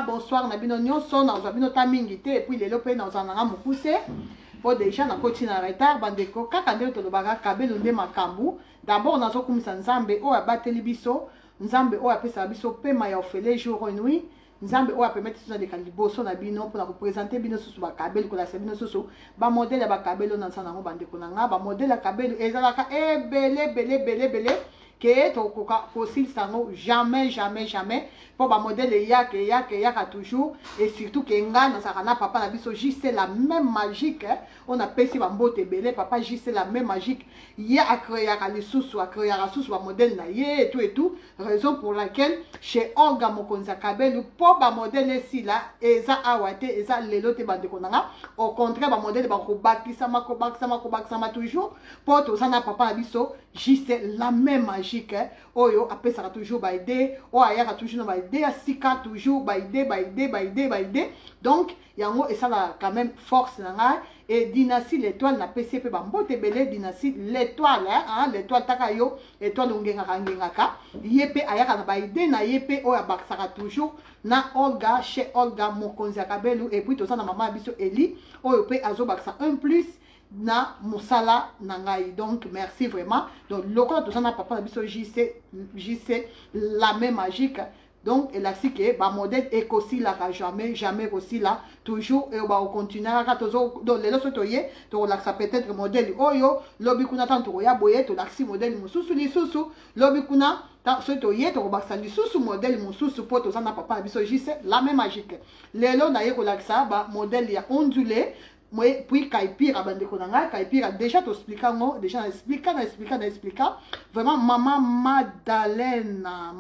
bonsoir na bino nyonso na bino tamingi te et puis lelo pe na ozana nga mokuse po déjà na koti na retard bandeko kaka ndelo tolobaka kabelo nde makambu d'abord nazo kumisa nzambe o abateli biso nzambe o apesa biso pema ya ofele jour et nuit nzambe o apemete tuna de kaliboso na bino pour na représenter bino susu ba kabelo ko la se bino susu ba modèle ya ba kabelo na sana ngo bandeko na nga ba modèle ya kabelo ezalaka bele que possible sango jamais pour ba modèle yaka toujours et surtout que nga na sakana papa na biso c'est la même magique on a pesi ba mbote belé papa c'est la même magique ya a créé les sous a créé la sous ba modèle na ye et tout raison pour laquelle chez Olga Mokonza Kabelu pour ba modèle ici là eza awate eza lelo te bande konanga au contraire ba modèle ba ko bakisama toujours pour to sana papa na biso c'est la même magique oyo apesaka toujours ba idée o ayaka toujours ba idée asika toujours ba idée donc yango et ça là quand même force nanga et dynastie l'étoile na PCP ba mbote belé dynastie l'étoile hein l'étoile takayo étoile ngengaka yepe ayaka na ba idée na yepe o abakisaka toujours na Olga chez Olga Mokonzi Kabelu et puis to ça na maman biso Eli oyo pe azo bakisa un plus na musala nangai donc merci vraiment donc lokola tout ça na papa biso JC la même magique donc et là si que ba modèle écosi là jamais aussi là toujours et ba continuer à toujours donc les autres toyé to la ça peut-être modèle oyo lobi kuna tanto ya boye to la si modèle mususu li susu lobi kuna ta so toyé to ba sa li susu modèle mususu po to ça na papa biso JC la même magique lelo na yeko la ça ba modèle ya ondulé moi puis kaipira bandeko nanga kaipira déjà t'expliquer ngo déjà expliquer vraiment maman Madalena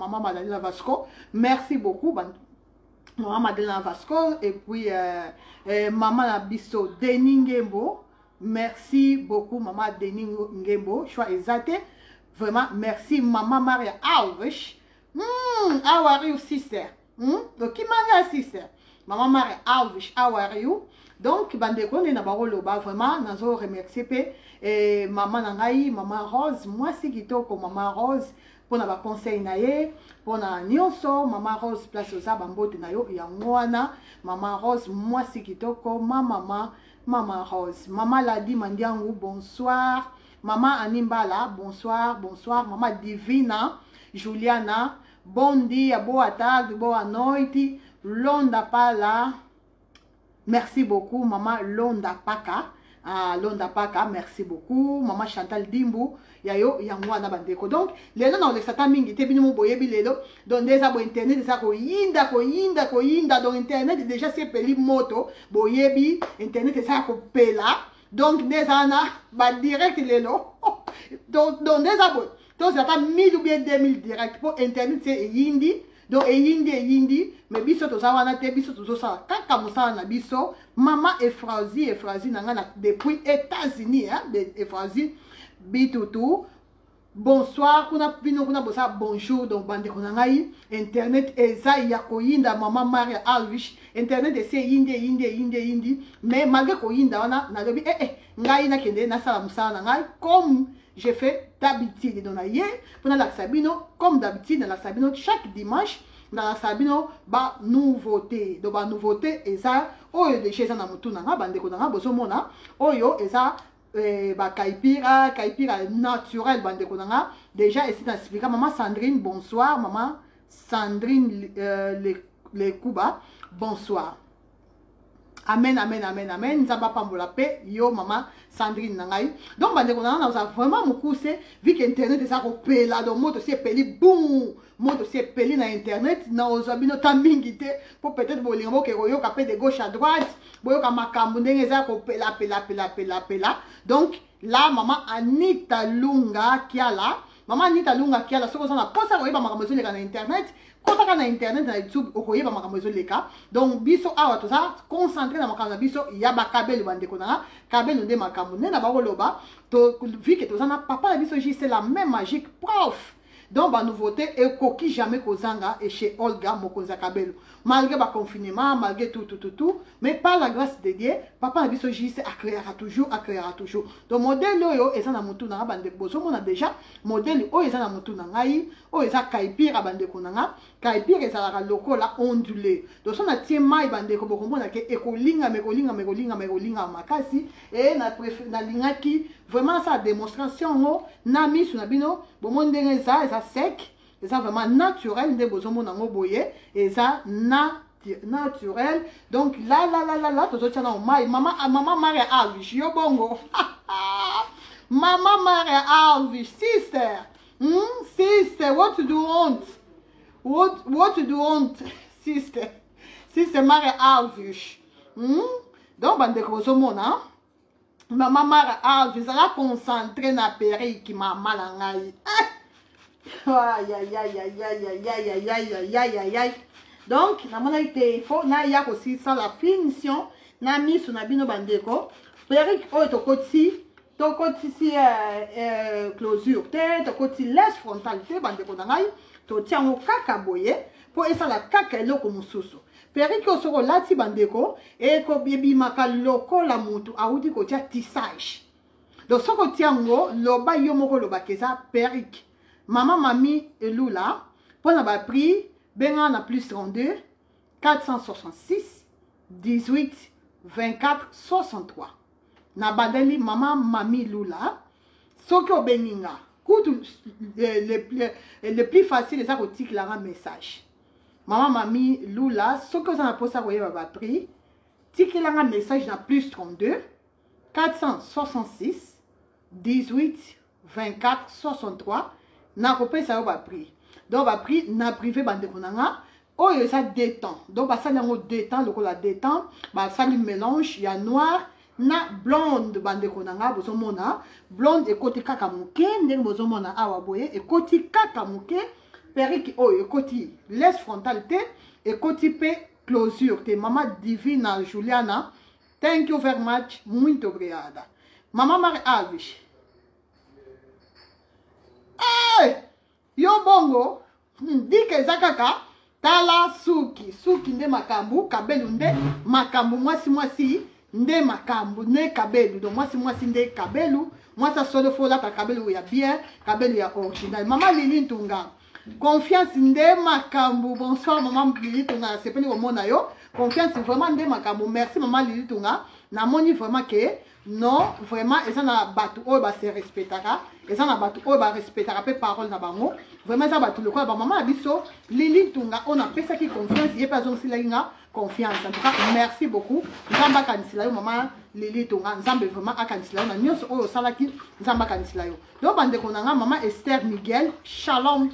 Vasco merci beaucoup maman Madalena Vasco et puis maman la biso Denis Ngembo merci beaucoup maman Denis Ngembo choix exact vraiment merci maman Maria Alves how are you sister donc qui m'a sister maman Maria Alves how are you. Donc, bandeko ne na barolo ba vraiment nazo remercier pe et maman nangai maman Rose moi si kitoko maman Rose pour na ba conseil na ye pour na nyonso maman Rose place oza bambote na yo ya ngwana maman Rose moi si kitoko maman Rose maman Ladi Mandiangu bonsoir maman Animbala bonsoir maman Divina Juliana bon dia boa tarde boa noite Londa Pala. Merci beaucoup, maman Londa Paka. Londa Paka, merci beaucoup. Maman Chantal Dimbu. Yayo, yangwana bandeko. Donc, lelo na olesata mingi te bino boyebi lelo. Donc, déjà bo internet, ça ko yinda. Donc, internet déjà c'est peli moto. Boyebi, internet ça ko pela. Donc, déjà na ba direct lelo. Donc, déjà bo. Donc, ça ta 1000 ou bien 2000 direct pour internet c'est yindi. Donc yindi mais biso to zawana te biso to ça kaka musala na biso maman Efrazi nanga depuis États-Unis hein Efrazi bitutu bonsoir kuna bosa bonjour donc bande konangai internet eza ya koyinda maman Maria Alvis internet ese yindi mais malgré koyinda wana na lobi ngai na kende na sala musala ngai comme j'ai fait d'habitude dans la pour la Sabino comme d'habitude dans la Sabino chaque dimanche dans la Sabino ba nouveauté donc ba nouveauté et ça oyo de chez na mutuna nga bande ko nga boso mona oyo et ça ba kaipira naturel bande ko nga déjà ici expliquer maman Sandrine bonsoir maman Sandrine les Kuba bonsoir. Amen. Nzamba pambola pe yo maman Sandrine nangai. Donc bandeko nana na vraiment mukuse vu que internet eza ko pela donc moto si peli boum moto si peli na internet na ozabino tambingi te pour peut-être bolingo ke yo ka pe de gauche à droite boyo ka makambu ndenge eza ko pela. Donc là maman Anita Lunga Kiala soko sana posa ko yeba makambo leka na internet kotaka na internet na YouTube okoyeba makambo leka donc biso awa to ça concentrer na makambo biso ya ba kabelo bandeko na kabelo nde makambo ne na ba koloba to vu que to sana papa na biso c'est la même magique prof donc ba nouveauté et koki jamais kozanga et chez Olga Mokonza Kabelo malgré ba confinement malgré tout mais par la grâce de Dieu papa na biso juste accueillera toujours donc modèle oyo eza na mutu na bande bozo mona déjà modèle oyo eza na mutu na ngai oyo eza kaipira bande konanga kaipira eza la lokola ondulé donc son na tie mai bande ko bokomona ke ekolinga mekolinga makasi et na lingaki vraiment ça démonstration na misu na bino bomo ndenge eza sec eza vraiment naturel nde bozomona ngo boye eza naturel donc là tozotia na mai mama Maria Alvis yo bongo mama Maria Alvis sister sister what you do want sister Maria Alvis donc bande ko bozomona mama Maria Alvis ala concentré na perruque mama na ngai aïe. Donc, il faut aussi ça la finition. Na misu na bino bandeko. Perruque oyo tokoti si closure te, tokoti laisse frontale te bandeko na ngai. To tiango kaka boye pour esa la kaka eloko mususu. Perruque osoko lati bandeko e ko bibi maka loko la mutu audi ko tia tissage. Donc soko tiango loba yo moko loba keza perruque. Maman Mami Lula, pour n'a prix, ben na plus 32, 466, 18, 24, 63. Na badeli Maman Mami Lula, soko beninga, le plus facile c'est ça que un message. Maman Mami Lula, soko ça na posa koye ba prix, tiki un message na plus 32, 466, 18, 24, 63. Na kopé ça va prix donc va prix na privé bande konanga oyo ça détend donc ba ça yango détend lokola détend ba ça le mélange ya noir na blonde bande konanga bozomona blonde ekoti kaka muke ndenge bozomona awa boye ekoti kaka muke perruque oyo ekoti laisse frontale te ekoti pe closure te mama Divina Juliana thank you very much muito obrigada mama Maria Alvis. Yo bongo dike zakaka tala suki nde makambu kabelu nde makambu mwasi nde makambu ne kabelu donc mwasi nde kabelu mwasa solo fola ka kabelu ya bien kabelu ya original mama Lili Ntunga confiance nde makambu bonsoir maman Lili Ntunga sepeli komona yo confiance vraiment nde makambu merci maman Lili Ntunga na moni vraiment que non vraiment eza na batu oyo ba se respectaka eza na batu oyo ba respectaka pe parole na bango vraiment eza batu lokola ba maman biso Lili Ntunga on a pesa ki confiance ye pas on silinga confiance en tout cas merci beaucoup nzamba kanisila yo maman Lili Ntunga nzambe vraiment akanisila yo na nyonso oyo salaki nzamba kanisila yo donc bande konanga maman Esther Miguel shalom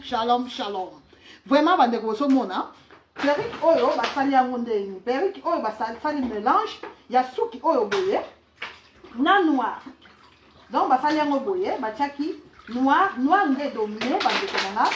vraiment bande ko so mona perruque oyo basali yango ndeni perruque oyo basali mélange ya suki oyo boye na noir donc basali yango boye batiaki noir nde dominé bandekonanga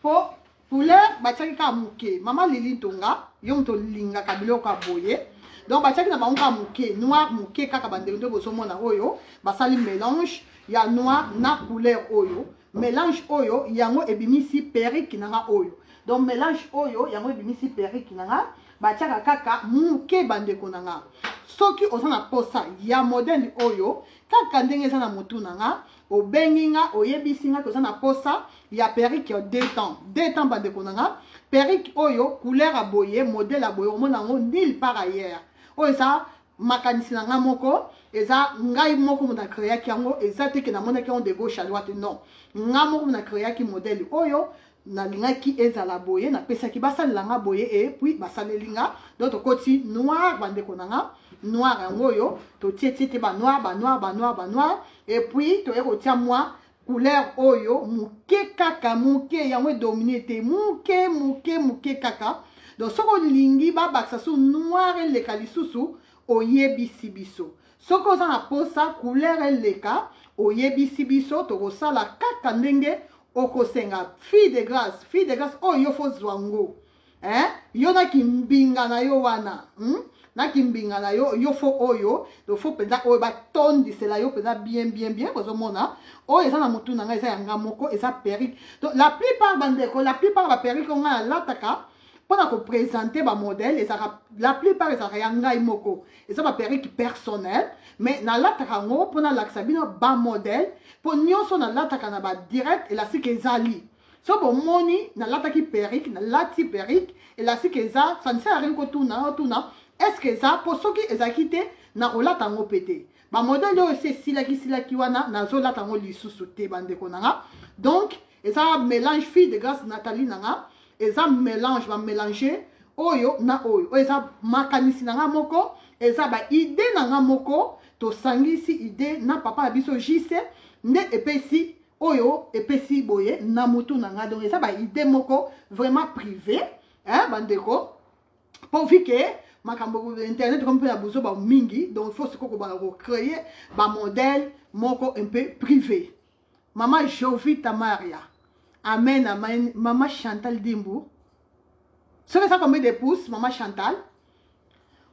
po couleur batiaki ka muke mama Lili Ntunga yo moto lingaka biloko ya boye donc batiaki na bango ka muke noir muke kaka bandeko nde bozomona oyo basali mélange ya noir na couleur oyo mélange oyo yango ebimisi perruque nanga oyo donc mélange oyo yango ebimisi perruque nanga batiaka kaka muke bandeko nanga soki ozana posa ya modèle oyo kaka ndenge eza na mutu nanga obenginga oyebisinga kozana posa ya perruque ya détend bandeko nanga perruque oyo couleur a boye modèle a boye omona ngo nulle part ailleurs oyo eza makanisi nanga moko eza ngai moko mona créaki yango eza te ke namonaki yango de gauche à droite non nga moko mona créaki modèle oyo nalingaki ezala boye napesaki basalelanga boye et puis basalelinga donc tokoti noir bandeko nanga noir yango oyo totie te ba noir et puis toye kotia mwa couleur oyo muke kaka muke yango dominé te muke kaka donc soko lingi babakisa su noir eleka lisusu oyebisi biso soko oza na posa couleur eleka oyebisi biso tokosala kaka ndenge okosenga fille de grâce oyo yo fo zwango yo na kimbinga na yo wana na kimbinga na yo yo fo oyo do fo penza oyo ba tondi c'est la yo penza bien bozo mona oyo eza na mutu na nga eza yanga moko eza perruque donc la plupart ba perruque nga lataka pona ko présenter ba modèle et ça la plupart eza yanga moko eza ba perruque personnel mais na lataka ngo pona laksa bino ba modèle po nyonso na lataka na ba direct et la sike ezali so bon moni na lataki perruque na lati perruque et la sike eza ça ne sert à rien ko tuna est-ce que ça pour ceux qui ezakite na olata ngo pété ba modèle yo c'est silaki wana na zo lata ngo lisusu te bande konanga donc eza mélange fille de grâce Nathalie nanga eza mélange va mélanger oyo na oyo eza makanisi nanga moko eza ba idée nanga moko to sangisi idée na papa biso JC nde epesi oyo epesi boye na mutu nanga donc eza ba idée moko vraiment privé hein bandeko pour que makambo internet comme la bozo ba mingi donc il faut se ko ba créer ba modèle moko un peu privé maman Jovita Maria amen amen maman Chantal Dimbu c'est ça combien de pouces maman Chantal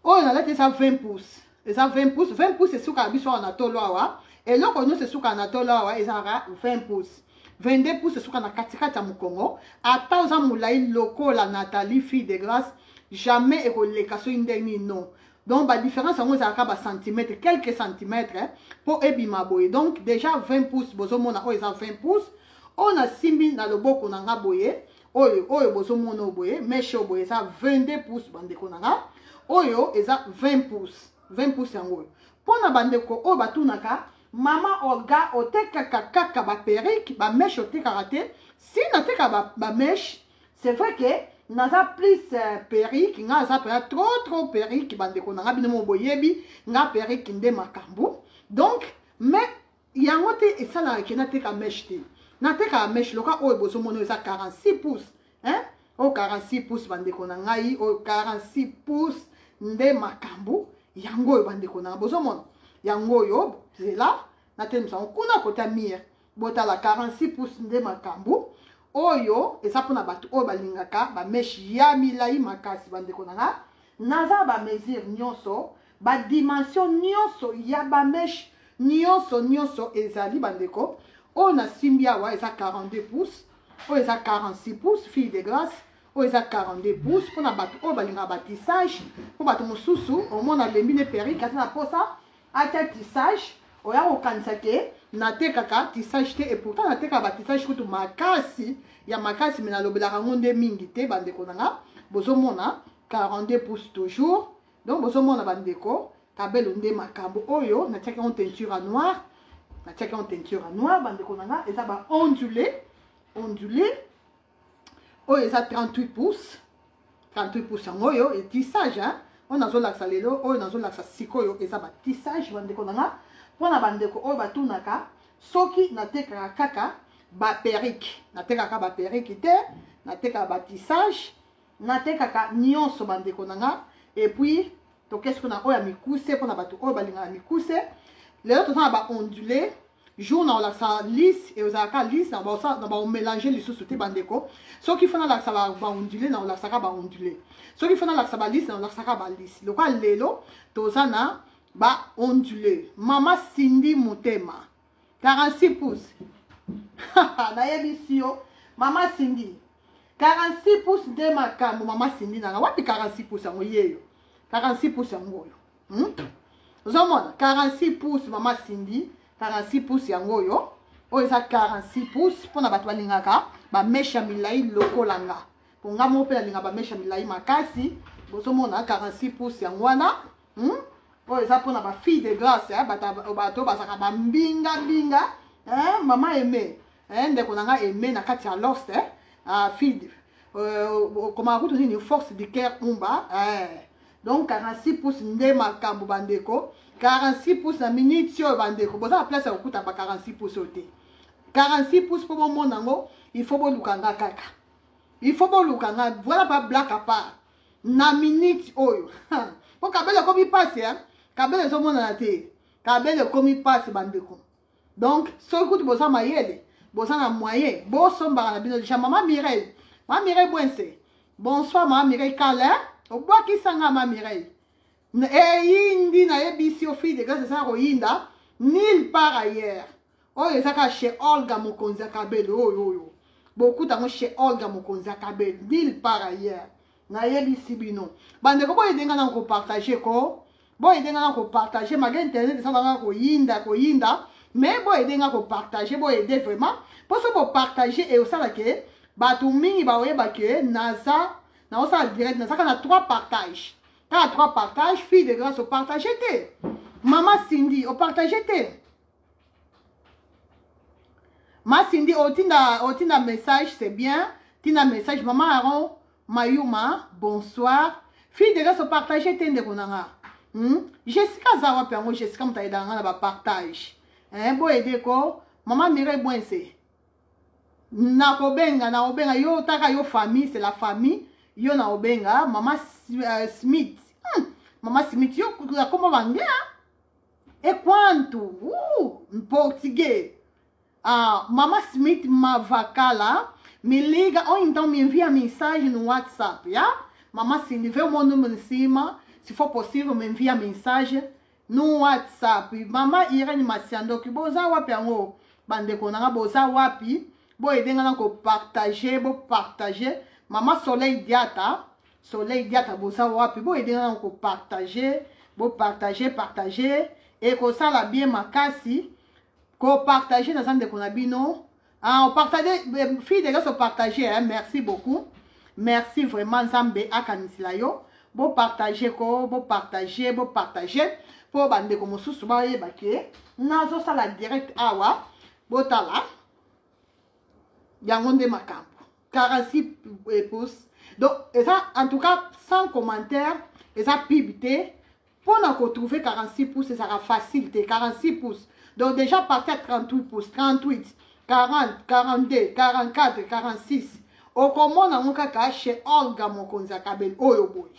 oh on a là ça 20 pouces et ça 20 pouces c'est suka biso na toloa et là on c'est suka na toloa et ça 20 pouces 22 pouces c'est suka na katikata mu Congo ata oza mulai loko la Nathalie fille de grâce jamais et les cassos non donc la différence on a ba centimètres quelques centimètres pour ebima boye donc déjà 20 pouces bozo mona o eza 20 pouces on a simbi na loboko na nga boye oyo bozo mona boye meche boye ça 22 pouces bande konanga oyo eza 20 pouces yango pona bande ko o batunaka mama orga oteka kaka ba perruque ba meche oteka raté si na teka ba meche c'est vrai que naza plus perruque nga za trop perruque bande ko nga bino mo boyebi nga perruque nde makambo donc mais yango te esala ke na teka meche te na teka meche loka oyo bozo mono eza 46 pouces hein o 46 pouces bande ko ngai o 46 pouces nde makambo yango oyo bande ko nga bozo mono yango yo c'est là na temsa kuna kota mire botala 46 pouces nde makambo oyo eza pona batu oyo balingaka ba meche ya milai makasi bandeko nanga naza ba mesure nyonso ba dimension nyonso ya ba meche nyonso ezali bandeko oyo na simbia wa eza 42 pouces oyo eza 46 pouces fille de grâce oyo eza 42 pouces pona batu oyo balingaka ba tissage po batu mosusu omona lembi ne perruque ata na posa ata tissage oya kokanisa ke natekaka tissage te et pourtant natekaka ba tissage kutu makasi ya makasi mais nalobelaka ngo nde mingi te bandeko nanga bozomona 42 pouces toujours donc bozomona bandeko kabelo nde makambo oyo natiaki en teinture noire bandeko nanga eza ba ondulé oyo eza 38 pouces yango oyo et tissage hein on azolakisa lelo oyo nazolakisa sikoyo eza ba tissage bandeko nanga pona bandeko oyo batunaka soki natekaka kaka ba perruque natekaka ba perruque te natekaka ba tissage natekaka nyonso bandeko nanga et puis to qu'est-ce qu'on a oyo mikuse pona bato oyo balingaka mikuse lelo tozana ba ondulé jour na olakisa lisse et ozalaka lisse na ba mélanger lisusu te bandeko soki fona lakisa ba ondulé na olakisaka ba ondulé soki fona lakisa ba lisse na olakisaka ba lisse loka lelo tozana ba ondulé mama Cindy Mutema 46 pouces nayebi yo mama Cindy 46 pouces de makambo mama Cindy nanga wapi 46 pouces yango yeyo 46 pouces yango yo ozomona 46 pouces mama Cindy 46 pouces yango yo oyo eza 46 pouces mpona bato balingaka bamesha milai lokolanga mpo nga moko mpe nalinga bamesha milai makasi bozomona 46 pouces yango wana oyo eza mpona bafille de grâce bato bazaka bambinga mama aime ndeko nanga aime na kati ya lost fille komaka kutu nini force du cœur umba donc 46 pouces nde makambo bandeko 46 pouces na minute oyo bandeko boza na place ya kokuta ba 46 pouces oyo te 46 pouces mpo bomona yango il faut bolukanga kaka il faut bolukanga voilà pas black à part na minute oyo mpo kabele komi pasi kabele ezomonana te kabele komi pasi bandeko donc soki kutu boza mayele boza na moyen bosombaka na bino deja mama Mireille Bwense bonsoir mama Mireille Calin obwakisanga mama Mireille eyindi na yebisi yo fille de grâce eza koyinda nulle part ailleurs oyo ezaka chez Olga Mokonzi Akabelo oyo beaucoup tango chez Olga Mokonzi Akabelo nulle part ailleurs na yebisi bino bandeko boye denga na ko partager ko boye denga na ko partager malgré internet ça va koyinda mais boye denga ko partager boye aider vraiment pour ça pour partager et ça là que bato mingi ba oyeba que naza na osa direct naza kana 3 partages. Quand 3 partages, fille de grâce au partage était. Maman Cindy, au partage était. Ma Cindy, au tina message, c'est bien. Tina message, maman Aaron, Mayuma, bonsoir. Fille de grâce au partage était de konanga. Jessica Zawa Piango, Jessica Mtaïdanga, na partage. Bo aider ko, maman Mireille Boinse. Na obenga, yo taka yo famille, c'est la famille. Yo na obenga, maman Smith. Maman Smith, yo comment vendre? Et quanto? Portugais. Maman Smith Mavakala me liga ou então me envia mensagem no WhatsApp, ya? Maman se vê o meu número em cima, se for possível me envia mensagem no WhatsApp. Maman Irene Masiando que boza wapi ango bandeko nanga boza wapi bo edenga na ko partager Maman Soleil Diata boza wapi bo edenga na ko partager et ko sala bien makasi ko partager na zande konabino on partager fille de grâce partager hein, merci beaucoup merci vraiment Nzambe akanisila yo bo partager pour bande ko mosusu ba yeba ke nazo sala direct awa botala yango nde makambo 46 pouces donc et ça en tout cas sans commentaire et ça pibité pour nous retrouver 46 pouces ça sera facile 46 pouces donc déjà partir à 38 pouces 38 40 42 44 46 au comment na kaka chez Olga Mokonzi Akabelo oyo boy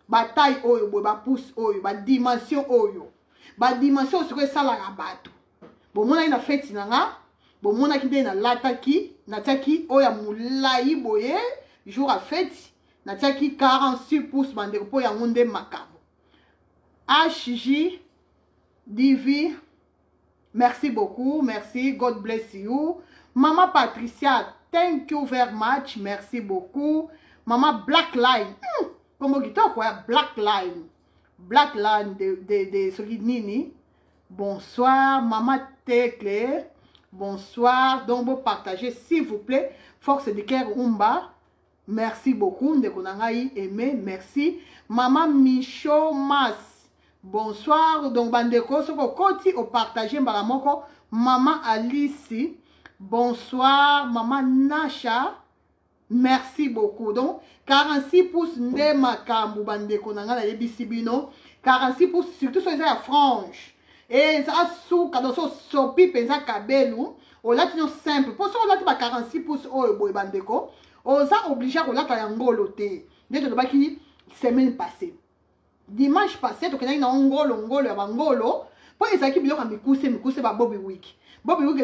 ba taille oyo boy ba pouce oyo ba dimension oyo ba dimension sur ça la bato bon mona ina fête nanga bon mona ki na lataki na taki oya mulai boye jour à fête na taki 46 pouces bande po ya ngonde makabo HJ Divi merci beaucoup merci God bless you Maman Patricia thank you very much merci beaucoup Maman Black Line comment dit quoi Black Line de Solinini bonsoir Maman Tekle bonsoir donc vous partagez s'il vous plaît Force de cœur Umba merci beaucoup Ndekonangai aimé merci Maman Micho Mas bonsoir donc bandeko soko koti au partager mbaramoko Maman Alice bonsoir Maman Nasha merci beaucoup donc 46 pouces nde makambu bandeko nanga na yebisi bino 46 pouces surtout sur la frange et ça sous quand on sopi pesa kabelu on l'a tino simple pour ça on l'a ba 46 pouces oyo boy bandeko on ça obligé ko lata yangolo te nde to baki semaine passée dimanche passé to kenai na ngolo ya bangolo po ezaki biloko mikuse ba Bobby Wig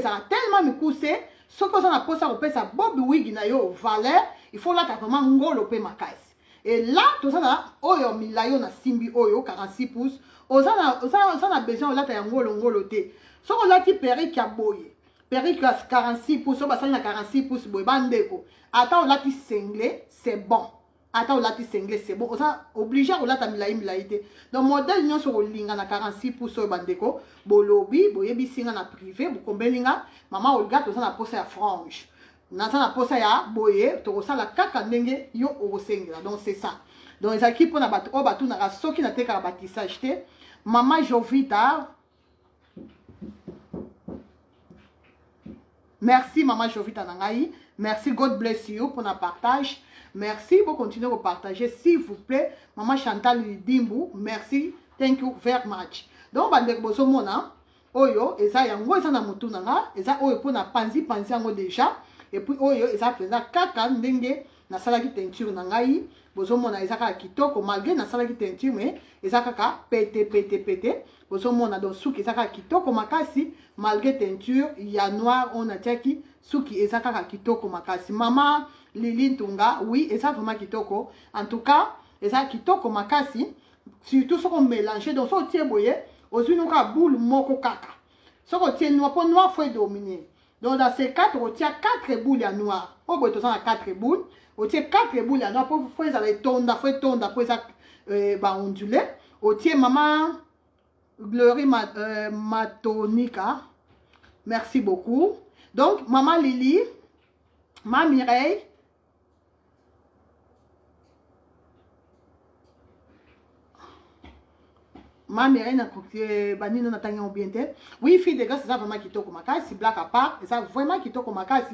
ça tellement mikuse soko ça na posa ko pesa Bobby Wig na yo valeur il faut lata vraiment ngolo pe makasi et là tout ça na oyo milayo na simbi oyo 46 pouces osana besoin lata ya ngolo te soko lati perruque ya boye perruque 46 pouces so basali na 46 pouces boye bandeko ata o lati cinglé c'est bon ata o lati cinglé c'est bon osa obligé ko lata milayi te donc modèle nyonso ko linga na 46 pouces oyo bandeko bolobi boyebi singa na privé bokombelinga mama olga to na posa ya frange na posa ya boye to kosala kaka ndenge yo okosengela donc c'est ça donc ezaki mpona bato oyo batunaka soki natekaka batissage te Maman Jovita merci Maman Jovita Nangai merci God bless you pour le partage merci pour continuer à partager s'il vous plaît Maman Chantal Dimbu merci thank you very much donc bandeko boso mona oyo eza yango eza na mutu nanga eza oyo pona panzi yango déjà et puis oyo eza penza kaka ndenge na salaki teinture nangai bozo mona eza kaka kitoko malgré na salaki teinture mais eza kaka pété bozo mona donc suki eza kaka kitoko makasi malgré teinture ya noir on a tiaki suki eza kaka kitoko makasi Maman Lili Ntunga oui eza vraiment kitoko en tout cas eza kitoko makasi surtout ce qu'on mélange. Donc, si on tient boye, aussi nous avons boule moko kaka. Si on tient noir, pour noir, il faut dominer. Donc, dans ces 4, on tient 4 boules à noir. On boit 4 boules. On tient 4 boules à noir pour faire ça tonde, après ça ondulé. On tient maman Glory Matonika. Merci beaucoup. Donc, maman Lily, ma Mireille, ma Mireille n'a pas bien. Oui, fille de gars, c'est ça vraiment qui toque ma case, c'est black à part, c'est ça vraiment qui toque ma case.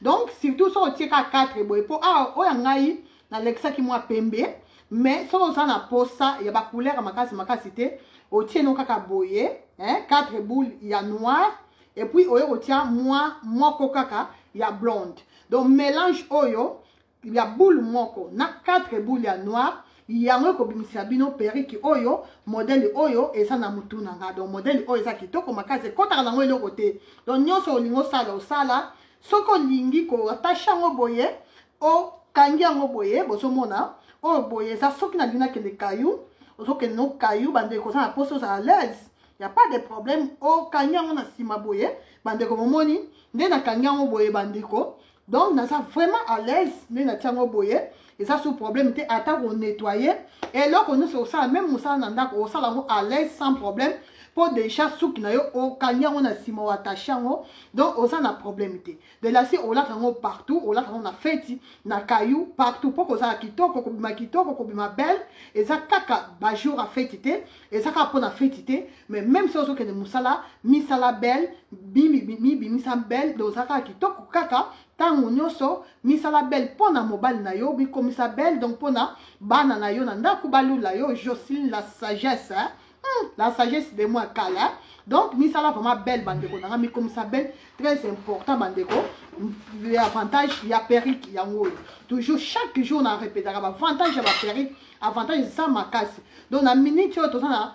Donc, surtout, si on tient 4 boy, pour oh, yangaï, na l'exa qui m'a pembe, mais si on a posé ça, il y a pas couleur à ma case, c'était, on tient nos caca boye, 4 boules, il y a noir, et puis on tient moi coca, il y a blonde. Donc, mélange oyo, il y a boule moko, na 4 boules, il y a noir. Il y a un peu bino periki oyo modèle oyo et ça na mutu nanga donc modèle oyo ça kitoko makase kota na ngo le côté donc nyonso olingo sala soko lingi ko attacha ngo boye o kangi ngo boye boso mona o boye ça soki na dina ke le caillou soki no caillou bande ko ça na poso à l'aise y a pas de problème o kangi ngo na sima boye bande ko momoni nde na kangi ngo boye bande ko donc na ça vraiment à l'aise nde na tiango boye. Et ça, sous problème, tu attends qu'on nettoyer. Et là, on nous ça, même ça, on s'en à l'aise sans problème. Pour des chats sous qui n'ont au cagnon, on a simo attaché. Donc, on s'en a problème. De là, si on l'a partout, on l'a on a fait, na caillou partout. Pour que ça quito, qu'on ma belle. Et ça, kaka, bajour a fait, et ça, qu'on a fait, mais même si on a que moussala, misala belle, misa belle, donc ça, quito, kaka. Tango nyoso misala belle pona mobile na yo bi komisa belle donc pona bana na yo na ndaku balula yo Jocelyne la sagesse hein? La sagesse de moi kala donc misala vraiment belle bandeko na mi komisa belle très important bandeko l'avantage il y a perruque il y a toujours chaque jour on répète avantage il y a perruque avantage ça ma casse donc na minute tout ça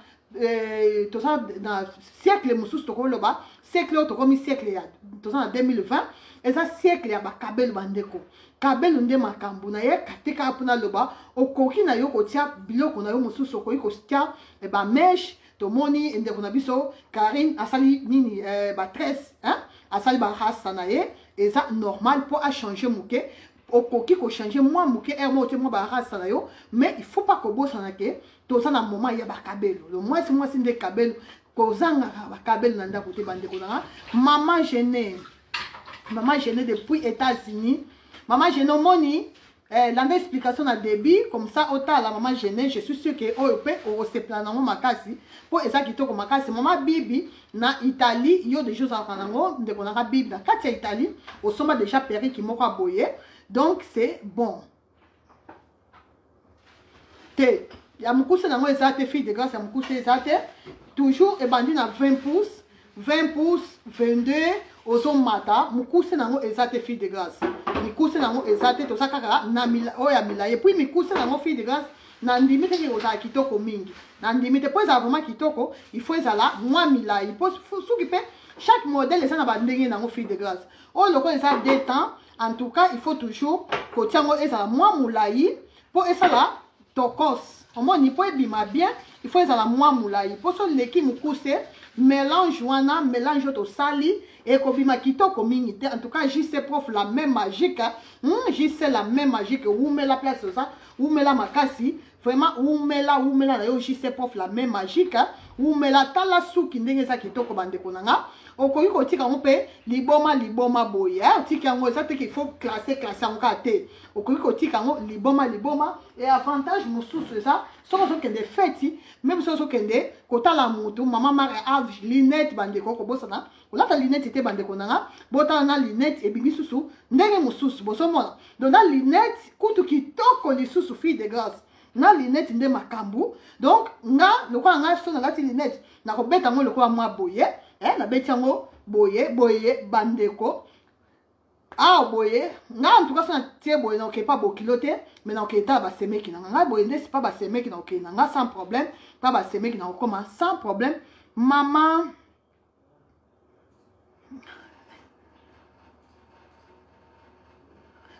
tout ça dans siècle mususu tokoloba siècle tokomi siècle ya tout ça en 2020 et ça siècle ya ba kabel bandeko kabel nde makambu na ye katika apuna loba okoki na yo kotia biloko na yo mususu okoki kotia e ba mèche tomoni ende kuna biso Karine asali nini ba 13 hein asali ba rasa na ye et ça normal pour a changer muke okoki ko changer moi muke mo te mo ba rasa na yo mais il faut pas ko bosana ke to ça na moment ya ba kabel le moi c'est nde kabel ko zanga ba kabel na ndako te bandeko na maman gênée depuis États-Unis. Maman gênée au moni. L'explication à débit, comme ça, autant la maman gênée, je suis sûr que on se plane en makasi. Pour ça qui toque makasi, maman Bibi, na Italie, il y a des choses à faire. De qu'on a Bibi, dans 4 Italie, au sommet déjà péri qui m'a boyé. Donc c'est bon. Il y a beaucoup de gens qui ont fait de grâce à beaucoup de gens. Toujours, et bandit à 20 pouces, 20 pouces, 22. Ozo mata mukuse nango ezate fille de grâce mikuse nango ezate to sakaka na mila oya mila et puis mikuse nango fille de grâce na ndimite ke oza kitoko mingi na ndimite po za vraiment kitoko il faut ezala moi mila il faut souki pe chaque modèle eza na ba ndenge nango fille de grâce o loko eza deux temps en tout cas il faut toujours ko tiango ezala moi moulayi po ezala tokos au moins ni po ebima bien il faut ezala moi moulayi po so leki mukuse mélange wana mélange to sali et kobima kitoko mingi en tout cas JC prof la même magique JC la même magique où met la place ça où met la makasi vraiment où met la na yo JC prof la même magique où met la tala suki ndenge za kitoko bandeko nanga okoki kotika ngo pe liboma boye otika ngo ça qu'il faut classer en kate okoki kotika ngo liboma et avantage mususu ça soki okende feti même soki okende kotala mutu mama mare ave linette bandeko kobosana olata linette te bandeko nanga botala na linette ebimi susu ndenge mususu bosomona donc na linette kutu kitoko lisusu fille de grâce na linette nde makambu donc nga lokola nga so nangati linette nakobeta ngo lokola mwa boye na beti yango boye bandeko boye nga en tout cas ça tie boye na pas beau kilote mais na oketa ba semeki na nga boye n'est pas ba semeki na okena nga sans problème pas ba semeki na okoma sans problème maman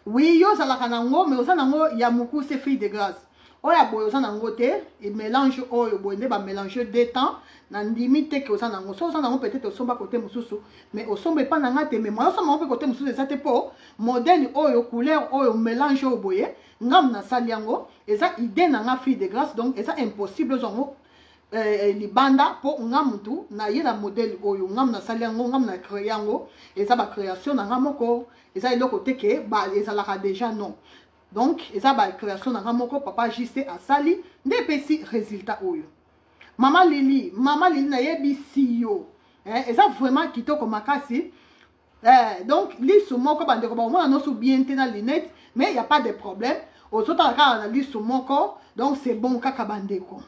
oui yo za la kanango mais oza nango ya muku c'est fille de grâce oya boye oza nango te et mélange oyo boye nde ba mélanger deux temps na ndimi te ke oza nango so oza nango peut-être osomba côté mosusu mais osomba epa nanga te mais moi osomba mpe côté mosusu eza te po modèle oyo couleur oyo mélange oyo boye ngam nasali yango eza idée nanga fille de grâce donc eza impossible ozango libanda po nga mutu na ye na modèle oyo ngam nasali yango ngam na créé yango eza ba création nanga moko eza eloko te ke ba ezalaka déjà non. Donc, ça va création dans mon papa JC à Sali, des petits résultats. Maman Lili na yebi siyo. Et ça vraiment qui comme makasi. Donc, li sous mon corps, on a nos bien dans l'inet, mais il n'y a pas de problème. Aux autres, on a li sous mon corps, donc c'est bon kakabandeko.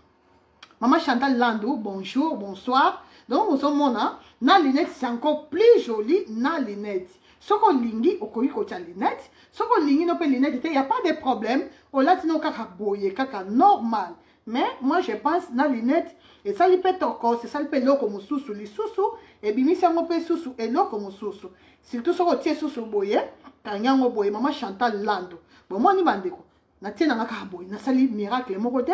Maman Chantal Landou, bonjour, bonsoir. Donc, on sommes na l'inet, c'est encore plus joli na l'inet. Soko lingi okoyi ko tia lunette soko lingi no pe lunette il y a pas de problème o latino kaka boye kaka normal mais moi je pense na lunette et ça li pe toko c'est ça li pe loko mususu li susu et bimisi yango pe susu et loko mususu surtout soko tie susu boye kanyango boye maman Chantal Lando bon moi ni bandeko na tie nanga kaka boye na sali miracle moko te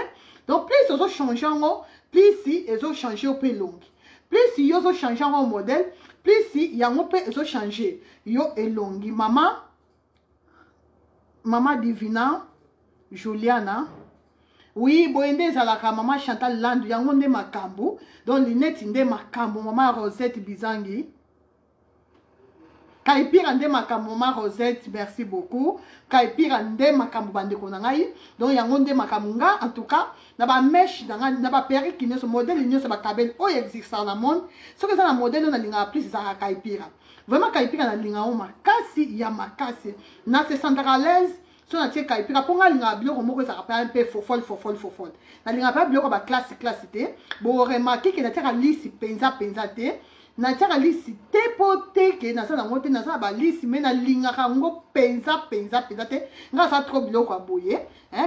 donc plus ozo changer ngo plus si ezo changer au pe longi plus si yozo changer ngo modèle plus si yango pe ezo changer yo elongi mama Divina Juliana oui boyende ezalaka mama Chantal Landu yango nde makambu donc linette nde makambu mama Rosette Bizangi Kaipira nde makambu mama Rosette merci beaucoup Kaipira nde makambu bandeko na ngai donc yango nde makambu nga en tout cas na ba mèche na ba perruque qui ne so modèle ni so ba kabel o existe dans le monde ce que ça na modèle na linga plus ça Kaipira vraiment Kaipira na linga o makasi ya makasi na se sentir à l'aise so na tie Kaipira ponga linga biloko moko ça rappelle un peu fofol na linga pas biloko ba classe te bo remarquer que na tia lisi penza te na tia lisi te pote ke na sa na ngote na sa ba lisi mais na linga kango penza te nga sa trop biloko aboye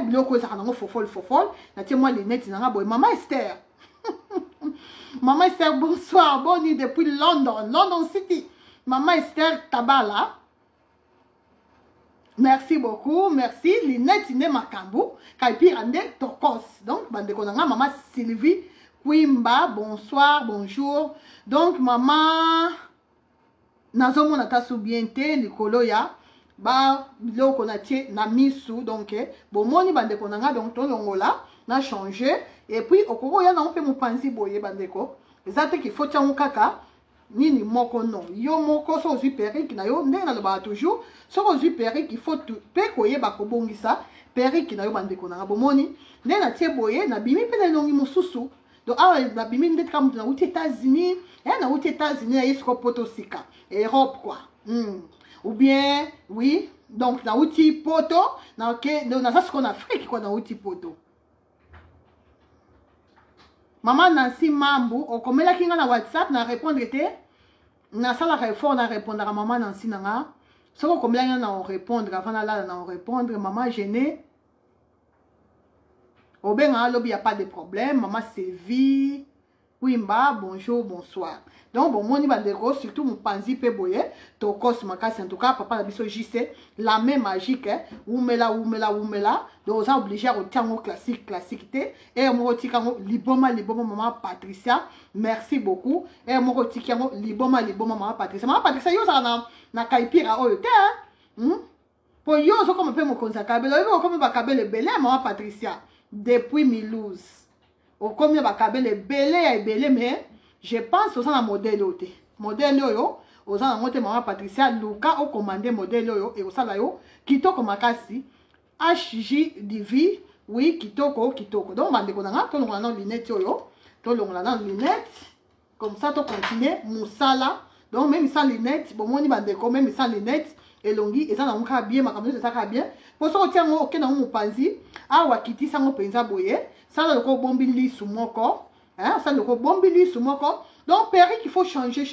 biloko ça kango fofol na tia moi lunette na nga boye maman Esther maman Esther bonsoir bonne nuit depuis London City maman Esther Tabala merci beaucoup merci lunette ne makambu Kaipira nde tokos donc bandeko na nga maman Sylvie Kwimba, bonsoir, bonjour. Donc, maman, nazo mona ta soubiente, likolo ya, ba, lo konatie, na misu, donc, bon, moni bande konanga, donc, ton longola, na changé, et puis, okoro ya na on fait mon pansi boye bandeko, ezate ki faut tiango kaka, nini moko non, yo moko so ozu perrique na yo, nde na lo ba toujours, so ozu perrique, il faut tout, pe koye bako bongisa, perrique na yo bandeko nanga, bon, moni, nde na tie boye, na bimi pe na longi mosusu, donc, ah, la bimine d'être comme dans les États-Unis, dans les États-Unis, il y a potosika, Europe quoi. Ou bien, oui, donc dans l'outil poto, dans ce qu'on a Afrique quoi, dans l'outil poto. Maman Nancy Mambu, on comme là qui na WhatsApp, na répondre était, na ça la réforme, na répondre à maman Nancy nanga, ce qu'on comme là na on répondre avant là na on répondre, maman gênée. Au ben il n'y a pas de problème. Maman Sylvie, Wimba, bonjour, bonsoir. Donc, bon, mon bandeko, surtout mon panzi pe boye, tokos makasi, en tout cas, papa la biso JC, la main magique, oumela. Donc, on a obligé à retirer classique, et on retire liboma, maman Patricia, merci beaucoup, et on retire liboma, maman Patricia. Maman Patricia, yo, ça na Kaipira, oh, te, pour yo, so comme un peu mon consacré, yo, comme un kabele belé, maman Patricia. Depuis Milouz. Au combien va caber les belés, mais je pense aux un modèle yote. Modèle yo, aux un monté maman Patricia, Luca au commandé modèle yo, et au salayo, kitoko makasi, HJ Divi, oui, kitoko. Donc, on va on a lunette yo, on a lunette, comme ça, tu continues, moussala, donc même sans lunette, bon, on y va même sans lunette. Et longi et ça na muka bien makambo c'est ça bien pour ça tient ngo okena mu panzi awa kiti sango penza boye ça le ko bombili sous moko ça le ko bombili sous moko donc perruque il faut changer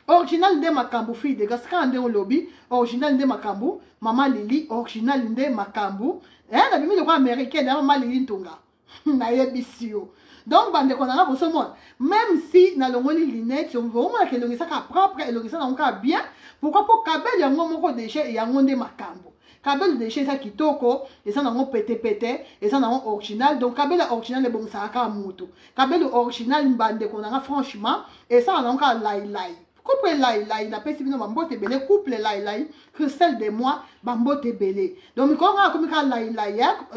original de makambo fille de gaska nde au lobby original de makambo maman Lili original de makambo na bimi le ko américain na maman Lili ntonga na yebisio donc bande qu'on a besoin monde même si na longoli lunette on va que le ça propre et le ça na bien pourquoi pour kabel yango moko déchet yango nde makambo kabel déchet ça kitoko et ça nango pété et ça nango original donc kabel original le bon ça ka mutu kabel original bande qu'on a franchement et ça nango ka lai couple lai na pesi bino bambote belé couple lai cristal de moi bambote belé donc quand on a comme ka lai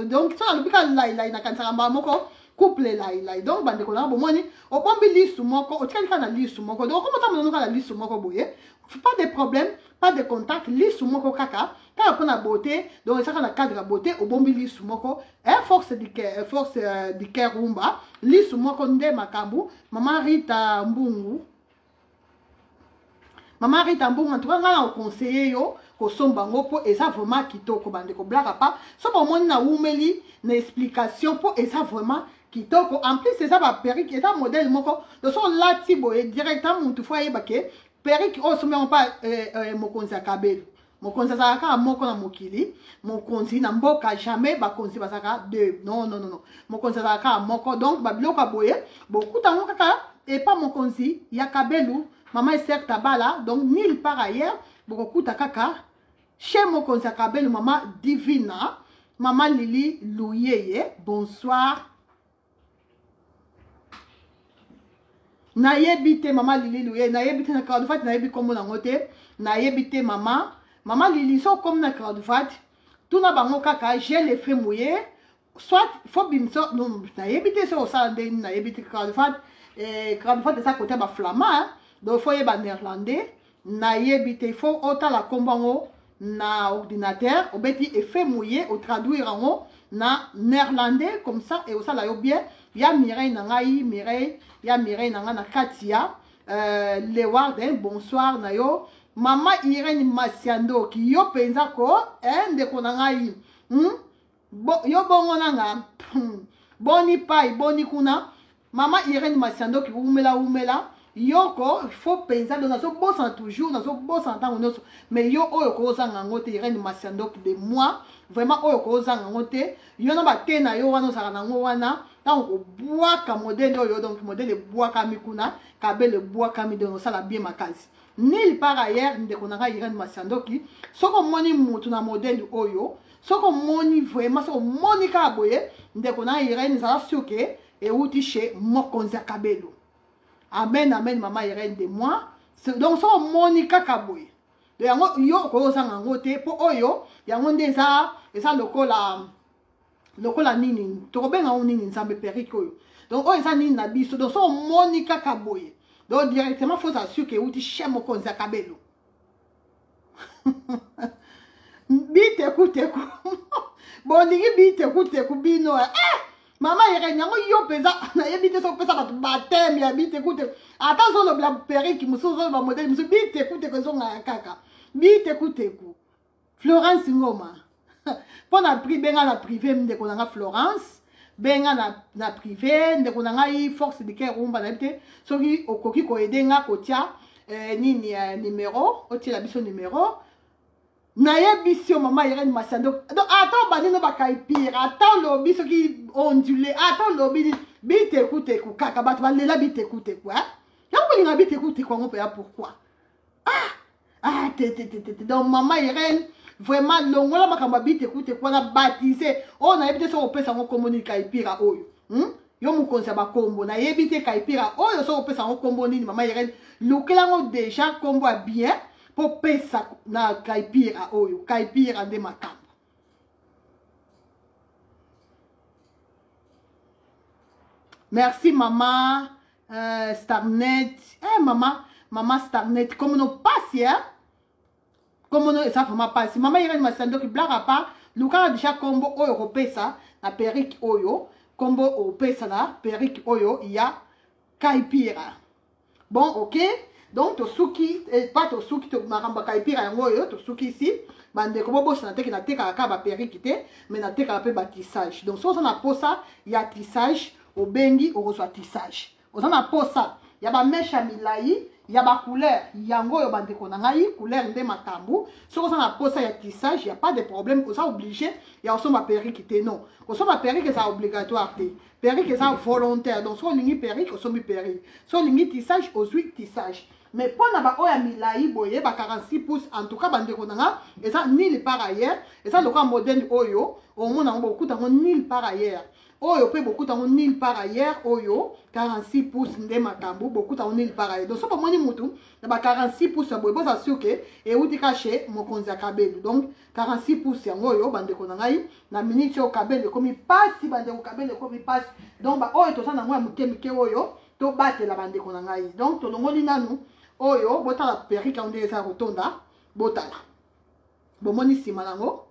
donc ça na bika lai na kansa moko couple lai donc bande qu'on a bomoni o bombi lisu moko o tika na lisu moko donc comment on a la lisu moko boye pas de problème pas de contact lisu moko kaka quand on a beauté donc ça na cadre beauté o bombi lisu moko force du cœur rumba lisu moko nde makambu maman Rita Mbungu Maman Rita Mbungu en tout cas on conseiller yo ko sombango po et ça vraiment kitoko bande ko blaka pas so ba moni na umeli na explication po et ça vraiment kitoko en plus c'est ça ba perruque et ça modèle moko de son lati boye directement mutu fo yeba ke perruque o somme on pas mokonzi akabelu mokonzi azaka moko na mokili mokonzi na mboka jamais bakonzi bazaka deux non mokonzi azaka moko donc ba biloko boye beaucoup tango kaka et pas mokonzi ya kabelu maman Esther Tabala donc nulle part ailleurs beaucoup takaka chez mokonzi akabelu maman Divina maman Lili Louyeye bonsoir nayebi te maman Lili Louyeye nayebi te na crowd fat nayebi kombo na ngote nayebi te maman Lili so comme na crowd fat tout na bango kaka j'ai les faits mouillés soit faut bimso non nayebi te so ça nayebi te crowd fat de ça côté ba flamand donc faut yeba néerlandais nayebi te faut autant la kombango na ordinateur au beti effet mouillé au traduire en na néerlandais comme ça et au ça la yo bien ya Mireille nangai Mireille ya Mireille nanga na Katia Leward bonsoir na yo maman Irene Masiando ki yo penza ko de ko nangai yo bongo nanga boni pai boni kuna maman Irene Masiando ki umela yoko il faut penser dans ce boss toujours dans ce boss en temps mais yo oyo ko zanga ngote Irene Masiando de moi vraiment oyo ko zanga ngote yo na ba na yo wana saka na ngwana tant ko bois ka modèle yo donc modèle bois ka mikuna ka belle bois ka mi de no sala bien makazi nil par ailleurs ndeko na Irene Masiando ki soko moni mutu na modèle oyo soko moni vraiment soko moni ka boye ndeko na Irene ça suke et outi chez mokonzi akabelo. Amen, amen, maman Irene de moi. Donc, ça, Monica Kaboui. Donc, yo, ko zanga ngote, po oyo, yango ndeza, et ça, lokola nini, torobe nga nini, nzambe periko yo. Donc, oyo, ça, nini na biso. Donc, ça, Monica Kaboui. Donc, directement, faut s'assurer que outi chez mokonzi akabelo. Bite ku. Bon, nigi bite ku bino. Maman Irene, yo pesa na yebite so pesa batem ya bite écoute. Attention le blanc perruque muso zo ba modèle muso bite écoute ko zo nga kaka. Bite écoute ku. Florence Ngoma. Pour na pri benga na privé mde ko nga Florence, benga na privé mde ko nga I force de cœur umba na bite. So ki okoki ko edenga ko tia nini numéro, o tia la biso numéro. Nayebi maman Irene Masiando. Donc attends bani no bakai pire. Attends lobi ce qui ondulé. Attends lobi bite écoute ku kaka bat ba lela bite écoute quoi. Ya ko linga bite écoute quoi on peut pourquoi. Donc maman Irene vraiment longola makamba bite écoute quoi na baptisé. On a ebite so opesa ngo communiquer pire oyo. Yo mu konsa ba kombo na yebite kai pire oyo so opesa ngo kombo nini maman Irene. Lukela ngo déjà kombo bien. Pour pesa na kaipira oyo kaipira de makambo. Merci maman Starnet. Maman Starnet comme nous passe hein. Comme nous ça vraiment passe. Maman Irene Masiando qui blague pas. Luka déjà combo oyo pesa na perruque oyo combo o pesa na perruque oyo il y a kaipira. Bon OK. Donc, tosuki, pas tosuki, to maramba kaipira yango yo, tosuki ici, bande ko bobo na teke na teka ka ba perikite, mais na teka pe ba tissage. Donc, so na posa, il y a tissage, au bengi, au reçoit tissage. On a posa, il y a ba mèche milai, il y a ma couleur, yango yo bande konangai, couleur de makambu. Si on a posé un tissage, il n'y a pas de problème, on est obligé, il y a aussi ma perruque qui non. On a ma perruque c'est obligatoire, perruque c'est volontaire. Donc si on a perruque, on a mis perruque. Si on a tissage, on a tissage. Mais pour na ba oya milai boye ba 46 pouces en tout cas bande konanga, et ça nil par ailleurs, et ça le cas modèle oyo, au moins on beaucoup dans nil par ailleurs. Oyo pe beaucoup dans nil par ailleurs, oyo 46 pouces nde makambu, beaucoup dans nil par ailleurs. Donc ça pas moni mutu, na ba 46 pouces boye bo ça sûr que et ou di caché mon konza kabelu. Donc 46 pouces yango oyo bande konanga na minute au kabelu comme passe bande au kabelu comme passe. Donc ba oyo to ça na moi mukemike oyo to battre la bande konanga. Donc to longoli nanu oyo botala perruque on eza rotonda botala bomoni sima nango.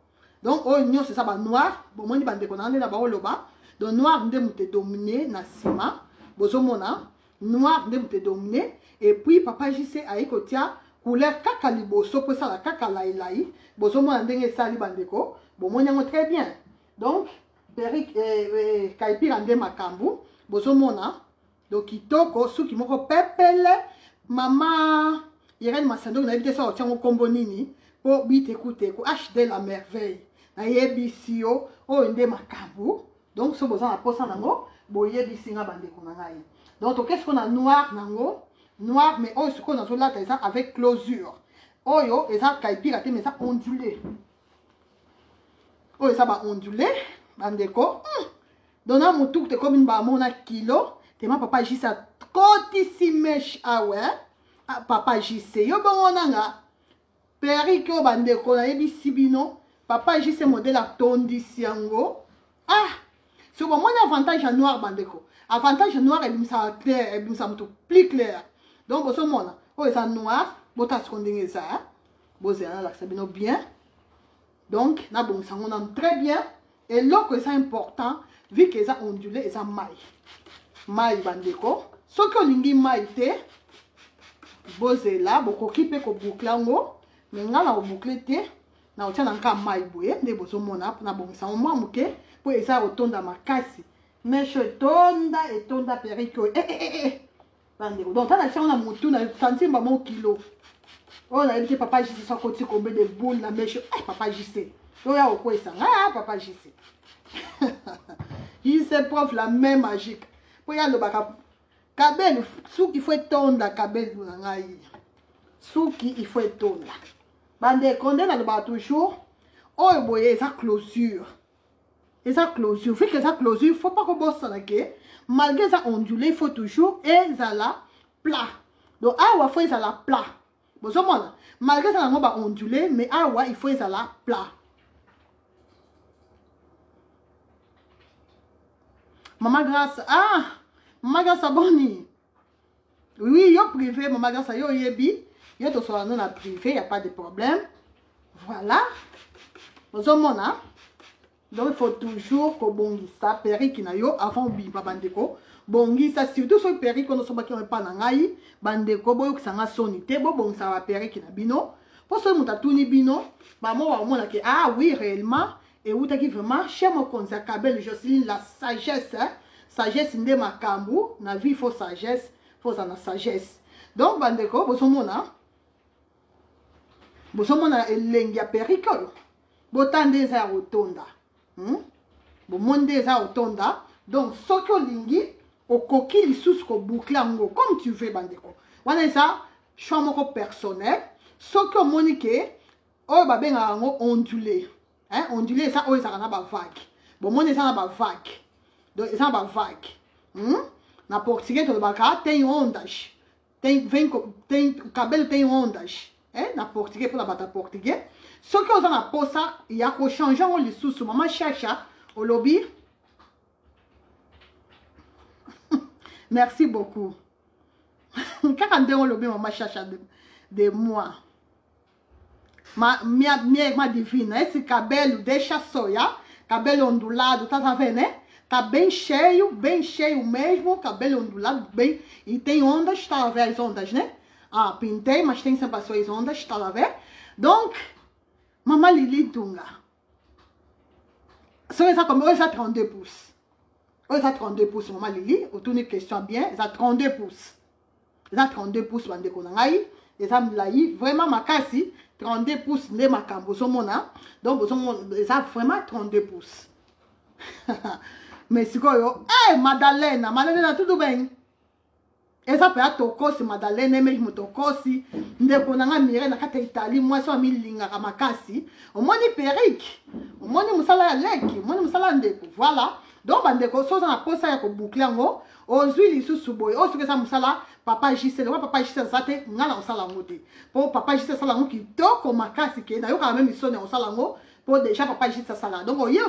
Donc oyo nyonso ça ba noir bomoni bande konanga na ba oloba. Donc noir nde mute dominé na sima bozomona noir nde mute dominé et puis papa JC aikotia couleur kaka liboso po ça la kaka lailai bozomona ndenge sali bandeko bomoni yango très bien. Donc perruque kaipira nde makambu bozomona donc kitoko suki moko pepele. Maman Irène Massando na ebite so tiango kombo nini po bite écoute ko HD la merveille na yebisio o ndé makambu. Donc ce besoin la posa nango boye bisinga bande ko ngai. Donc qu'est-ce qu'on a noir nango noir mais oh ce qu'on a sur là ça avec closure. Oyo eza kaipira te mais ça ondulé. Oh ça va ondulé bande ko. Dona mutuk te comme une ba mona kilo. Te ma papa jisa kotissime ah ouais. Ah, papa JC yo bongo nanga perruque o bande ko na yebi sibino papa JC modèle a tondisi yango. Ah c'est bon mon avantage en noir bande ko avantage en noir et bimsa clair et bimsa mutu plus clair. Donc boso mona o esa noir bota skondinga ça bozela la sabino bien. Donc na bon sango na très bien et l'autre c'est important vu que ça ondulé et ça maille bande ko ce que lingi maille te bozela bokoki pe ko bouclango mais ngala ko boucler te na otia na nka mai boye nde bozomona na bongisa mwa muke po eza otonda makasi mesho etonda periko bande donc tana tia na mutu na santimba mo kilo oh na ebite papa JC so koti combien de boules na mesho papa JC to ya okwesa papa JC JC prof la main magique po ya lo baka kabelu suki faut tonda kabelu ngai suki il faut tonda bande konde na ba toujours oyo boye eza closure vu que ça closure faut pas que bossa na ke malgré ça ondulé il faut toujours ezala plat. Donc awa faut ezala plat bozomona malgré ça na ba ondulé mais awa il faut ezala plat. Maman grâce Maman grâce boni. Oui, yo privé, maman grâce yo yebi. Yo to sola non à privé, y a pas de problème. Voilà. Bozomona. Donc il faut toujours que bongisa perruque na yo avant bimba bandeko. Bongisa surtout so perruque no so ba ki on pa na ngai, bandeko boyo kisanga soni te bo bongisa ba perruque na bino. Pour ce muta tuni bino, ba mo wa mona ke oui réellement et où t'as qui vraiment chez mon conseil Kabel Jocelyne la sagesse sagesse nde makambu na vie faut sagesse faut ça na sagesse. Donc bandeko bosomona elengi ya periko botande za rotonda bomonde za rotonda. Donc soki olingi okoki lisusu ko boucler ngo comme tu veux bandeko wana ça choix moko personnel. Soki omoni ke oyo babenga ngo ondulé ondulé ça oyo ezaka na ba vague bomoni eza na ba vague. Donc eza na ba vague na portugais tolobaka tem ondas tem cabelo tem ondas na portugais pour la bata portugais. Soki oza na posa ya ko changer ngo lisusu mama chacha olobi merci beaucoup kaka nde olobi mama chacha de moi minha divina, esse cabelo deixa soia, cabelo ondulado, tá vendo, né? Tá bem cheio mesmo, cabelo ondulado, bem, e tem ondas, tá a ver as ondas, né? Ah, pintei, mas tem sempre as suas ondas, tá a ver? Donc, maman Lili Dunga, ça ça comme ça 32 pouces. Ça 32 pouces, maman Lili, autour d'une question bien, ça 32 pouces. eza 32 pouces bandeko na ngai eza milai vraiment makasi 32 pouces nde makambo ozomona donc ozomona eza vraiment 32 pouces mais sikoyo Madalena tout bien eza pe atokosi Madalena emeki motokosi ndeko na nga mire na kati ya Italie mwasi wa milingaka makasi omoni perike omoni mosala ya leki omoni mosala ndeko voilà donc bandeko soza na posa ya koboucle yango ozwi lisusu boye oyo soki eza mosala papa Gisele wa papa Gisele aza te nga na kosala yango te mpo papa Gisele asala yango kitoko makasi ke nayokaka me misoni ya kosala yango mpo deja papa Gisele asala donc oye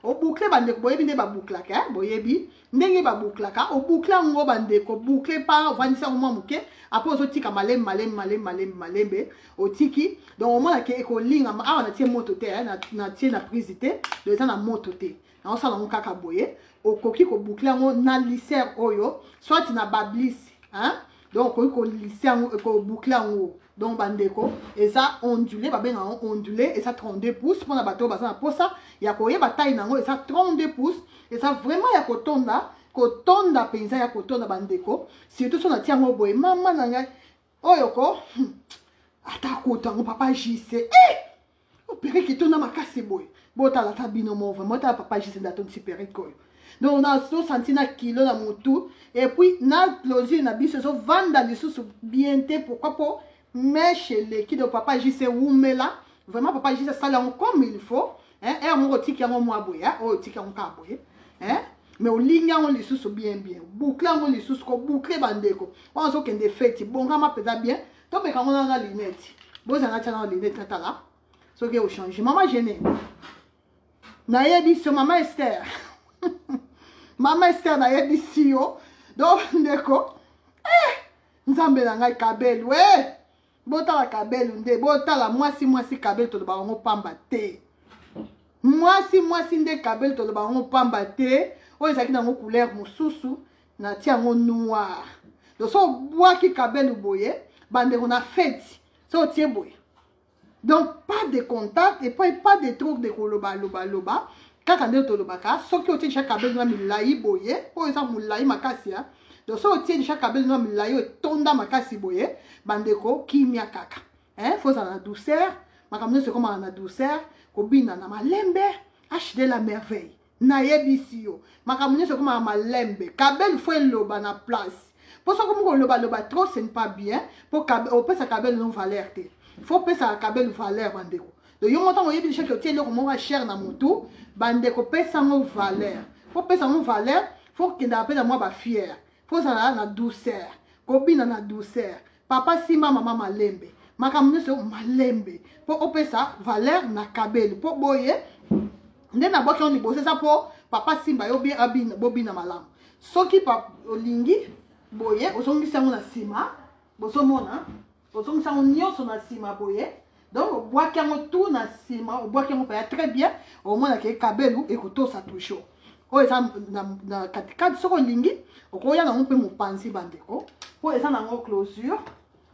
oboucle bandeko boyebi nde babouklaka boyebi ndenge babouklaka oboucle yango bandeko boucle pa ovandisa yango mwa moke apres ozotika malembe otiki donc omonake ekolingama awa natie moto te natie na prise te donc eza na moto te naosala yango kaka boye okoki koboucle yango na lisere oyo soit na bablisi donc okoki kolise yango koboucle yango donc bandeko eza ondulé babenga yango ondulé eza 32 pouces mpona bato baza na posa ya koyeba taille nango eza 32 pouces eza vraiment ya kotonda penza ya kotonda bandeko surtout so natia yango boye mama na ngai oyo ko ata kota yango papa Jise opere kitonda makasi boye botala ta bino mo vraiment ta papa Jise ndatondi perike oyo donc on a senti na kilo na mutu et puis na closure na biso so vanda lisusu bien te pourquoi pas mais chez l'équipe de papa Jise Oumela vraiment papa Jise sala comme il faut et mon tiki yango mwa boye o tiki yango ka boye mais o ligne yango lisusu bien boucle yango lisusu ko boucle bandeko on so kende fête bonga ma pesa bien to be kango na lunette boza na tana lunette tala so ke o changer maman gêné na yebi so maman Esther Maman Esther na yebi siyo donc ndeko nzambe na ngai kabelu botala kabelu nde botala mwasi kabelu toloba ngo pamba te mwasi nde kabelu toloba ngo pamba te oyo ezalaki nango couleur mosusu na tia ngo noir donc so bwaki kabelu boye bandeko na fête so tie boye donc pas de contact et pas de truc de koloba loba kaka nde tolobaka soki otie chaque kabelu na milai boye oyo eza molai makasi donc so otie chaque kabelu na milai etonda makasi boye bandeko kimia kaka faut ça na douceur makambo nyonso ekomaka na douceur kobina na malembe HD la merveille na yebisi yo makambo nyonso ekomaka malembe kabelu faut eloba na place po soki omo koloba trop ce n'est pas bien po opesa kabelu non valeur te faut pesa kabelu valeur bandeko donc yo montant oyebi déjà que otie eloko moko cher na motu bandeko pesa ngo valeur faut pesa ngo valeur faut kende apesa mwa bafiere faut zala na douceur kobina na douceur papa sima mama malembe makambo nyonso malembe po opesa valeur na kabelu po boye nde na boki on liboso eza po papa simba yo bien abina bobina malamu soki olingi boye ozongisa yango na nsima bozomona ozongisa yango nyonso na nsima boye donc obwaki yango tout na nsima obwaki yango paya très bien omonake kabelu ekotosa toujours oyo eza na katikati soki olingi okoya nango mpe mopanzi bandeko po eza nango closure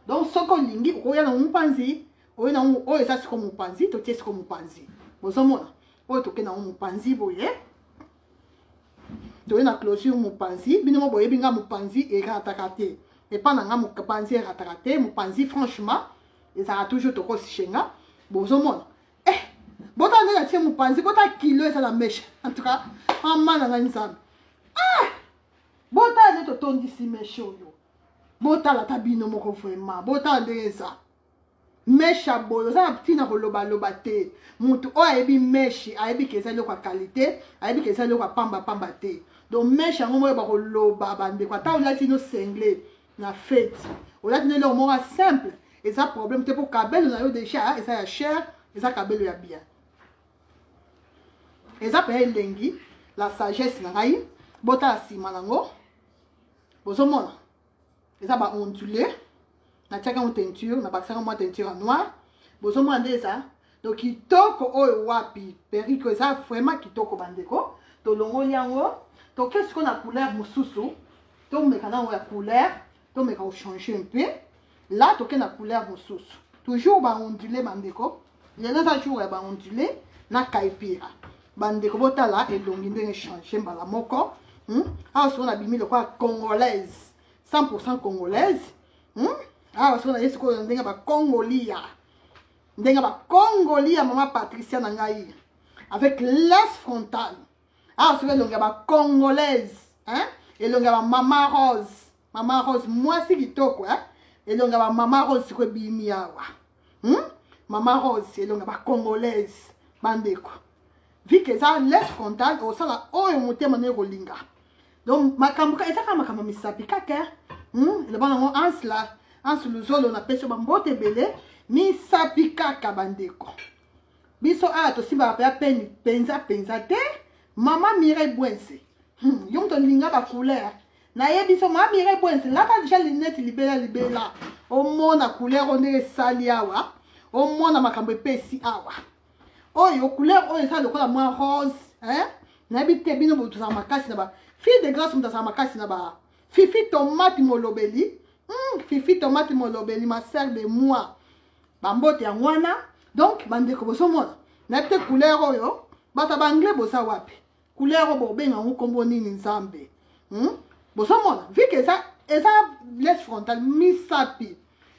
donc soki olingi okoya nango mopanzi oyo eza siko mopanzi totie siko mopanzi bozomona oyo toke nango mopanzi boye toye na closure mopanzi bino mo boyebi nga mopanzi erataka te epa na nga mopanzi erataka te mopanzi franchement ezalaka toujours tokosishenga bozomona bota nde natie mopanzi bota kilo eza na meshe en tout cas mama na ngai nzambe bota nde totondisi meshe oyo botala ta bino moko vraiment botala ndenge eza mesha boyo oza na ntina kolobaloba te motu oyo ayebi meshe ayebi ke eza eloko ya kalite ayebi ke eza eloko ya pamba te donc meshe yango moyo bakoloba bandeko ata olati no sengle na fete olati no eloko moko simple eza problème te po kabelo na yo déjà eza ya cher eza kabelo ya bien eza pe elengi la sagesse na ngai botala nsima nango bozomona eza baondulé natiaka mo teinture nabakisaka mwa teinture noire bozomona nde eza donc kitoko oyo wapi perike eza vraiment kitoko bandeko tolongoli yango toke siko na couleur mosusu tomeka nango ya couleur tomeka ochange un peu là toke na couleur mosusu toujours baondulé bandeko lelo eza jour ya baondulé na kaipira bandeko botala elongi ndenge change mbala moko awa siko na bimi lokola congolaise 100% congolaise. Ah, on a dit qu'on a ba Congolia. Ndenga ba Congolia, maman Patricia Nangaï. Avec l'as frontal. Ah, on a ba congolaise. Hein? Et l'on a maman Rose. Maman Rose, moi c'est qui toko, hein? Et l'on a maman Rose, c'est quoi bimiawa. Maman Rose, et l'on a congolaise. Bandeko. Vu que ça, l'as frontal, au sein là, oh, on monte mon rolinga. Donc, ma cambuka, et ça, ma cambuka, mais ça pique, le bon, en cela, en ce luzol, on appelle ça mambote belé, mi ça pique, bandeko. Biso, ah, to simba, appeler penza, te, maman mire buense. Yon ton linga ba couleur. Na ye biso, maman mire buense. Là, pas déjà lunettes, libéla. Au monde, la couleur, on est saliawa. Au monde, ma cambuka, pesi, awa. Oh, yo couleur, oh, ça, le quoi, la moins rose, hein? N'habite bino, tout ça, ma casse, là-bas. Fille de grâce, on t'a ma casse, là-bas. Fifi tomate, molobeli. Fifi tomate, molobeli, ma sœur de moi. Bambote, ya wana. Donc, bande, ko boso mona. N'habite couleur, oh, yo. Bata bangle, bosa wapi. Couleur, oh, ben, on combo nini nzambe. Boso mona. Vu que ça, et ça, laisse frontal, mi sapi.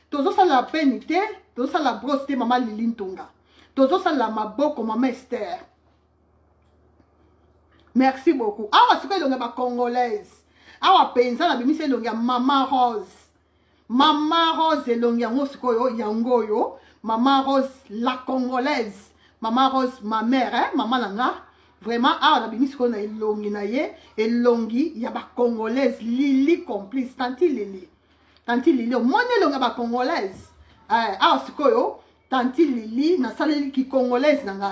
Tozo ça la pénité, tozo ça la brosse, maman Liline Tonga. Tozo ça la maboko, maman Esther. Merci beaucoup. Ah, c'est que l'on est congolaise. Ah, pensa la bimi c'est l'on est maman Rose. Maman Rose et l'on est yango yo. Maman Rose la congolaise. Maman Rose ma mère, hein, maman langa. Vraiment, ah, la bimi c'est qu'on a longi naie et longi y a ba congolaise Lili complice tanti Lili. Tanti Lili, moi ne l'on est ba congolaise. Ah, c'est que yo tanti Lili na saleli qui congolaise nanga.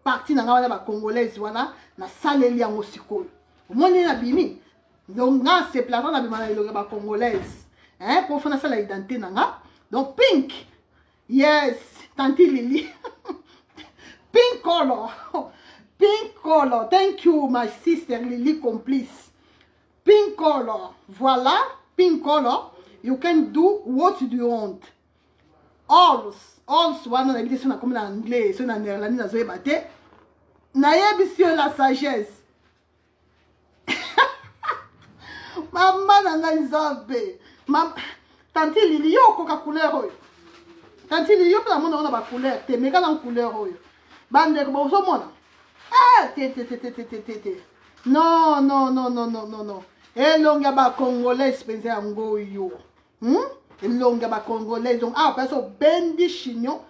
Parti na nga ba congolaise wana na saleli yango sikoyo omoni na bimi donc nga se platon na bima na ilonga ba congolaise hein pour faire ça la identité na nga donc pink yes tanti Lili pink color thank you my sister Lili complice pink color voilà pink color you can do what you want all wana na bidé na comme en anglais so na néerlandais na zoé baté na yebisi la sagesse maman na ngai nzambe tanti Lili yo koka couleur oyo tanti Lili yo pela mona ba couleur te meka na couleur oyo bande ko bozo mona te non elonga ba congolais penza yango yo elonga ba congolais donc ah parce bendi chignon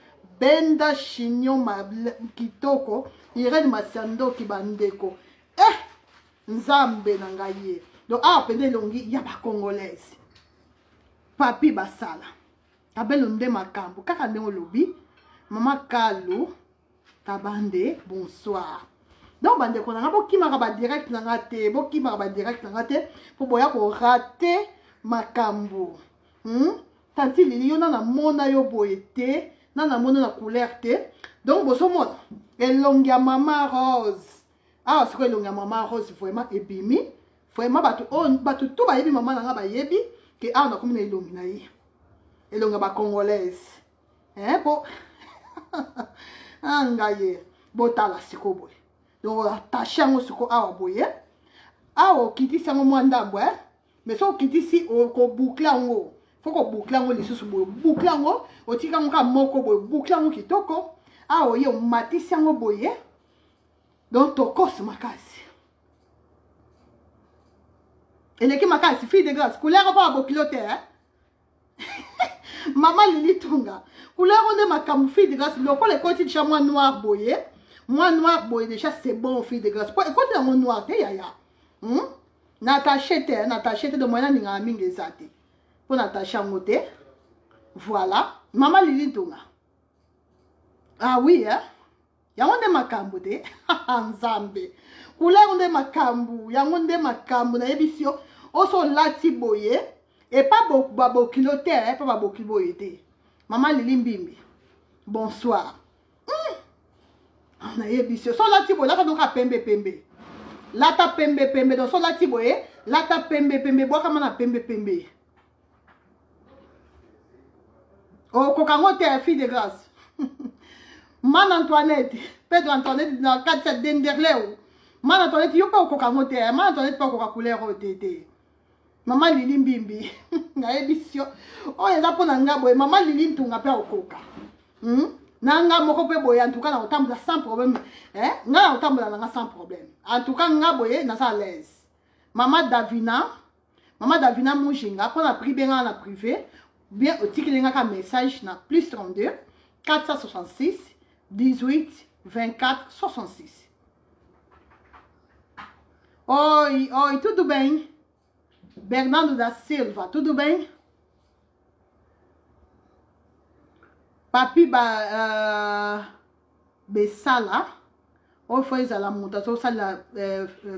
benda chignon ma kitoko irene masando ki bandeko nzambe na ngai donc ah pende longi ya ba congolaise papi basala tabelo nde makambo kaka ndenge lobi mama Kalu tabande bonsoir donc bande ko na bokima ba direct na ngate bokima ba direct na ngate po boya ko rater makambo tanti Lili yo na mona yo boyete na mona na couleur te donc boso mona elongia mama Rose ah c'est que elongia mama Rose vraiment ebimi vraiment batu tout ba yebi mama nga ba yebi que ah na komi na elongi na ye elonga ba congolaise hein po angaye botala siko boy donc attaché ngo siko awa boye awa kitisi ngo mwanda boy mais so kitisi ko boucler ngo faut ko boucler ngo lisusu boy boucler ngo otika ngo ka moko boy boucler ngo kitoko awa ye matisi ngo boye donc tokos makasi eleki makasi fille de grâce couleur pas bokilote hein maman Lili Tonga couleur on est ma fille de grâce le les côtés de chamois noir boye moi noir boye déjà c'est bon fille de grâce pour écoute dans mon noir te yaya n'attacher de moyen ninga mingi ezate pour n'attacher ngote voilà maman Lili Tonga ah oui hein yango nde makambo te nzambe couleur nde makambo yango nde makambo na yebisio oso lati boye et pas babokilote hein pas babokiboye te maman Lili Mbimbi bonsoir na yebisio so lati boye laka donc pembe lata pembe donc so lati boye lata pembe boka mana pembe oh kokango te fille de grâce Man Antoinette Pedro Antoinette dans 4 denderleo Man Antoinette yo pas kokango te Man Antoinette pas koka couleur te Maman Lili Mbimbi. Naebisio. Oh, eza pona nga boye. Maman Lili Ntunga pe okoka. Nanga moko pe boye. En tout cas, na otambola sans problème. Nga na otambola nanga sans problème. En tout cas, nga boye, na sa à l'aise. Maman Davina. Maman Davina Mujinga. Pona pri benga na privé. Bien, au titre ka message na plus 32 466 18 24 66. Oi, oi, tudo bem? Bernardo da Silva, tudo bem? Papi Bessala, ou foi la montação sala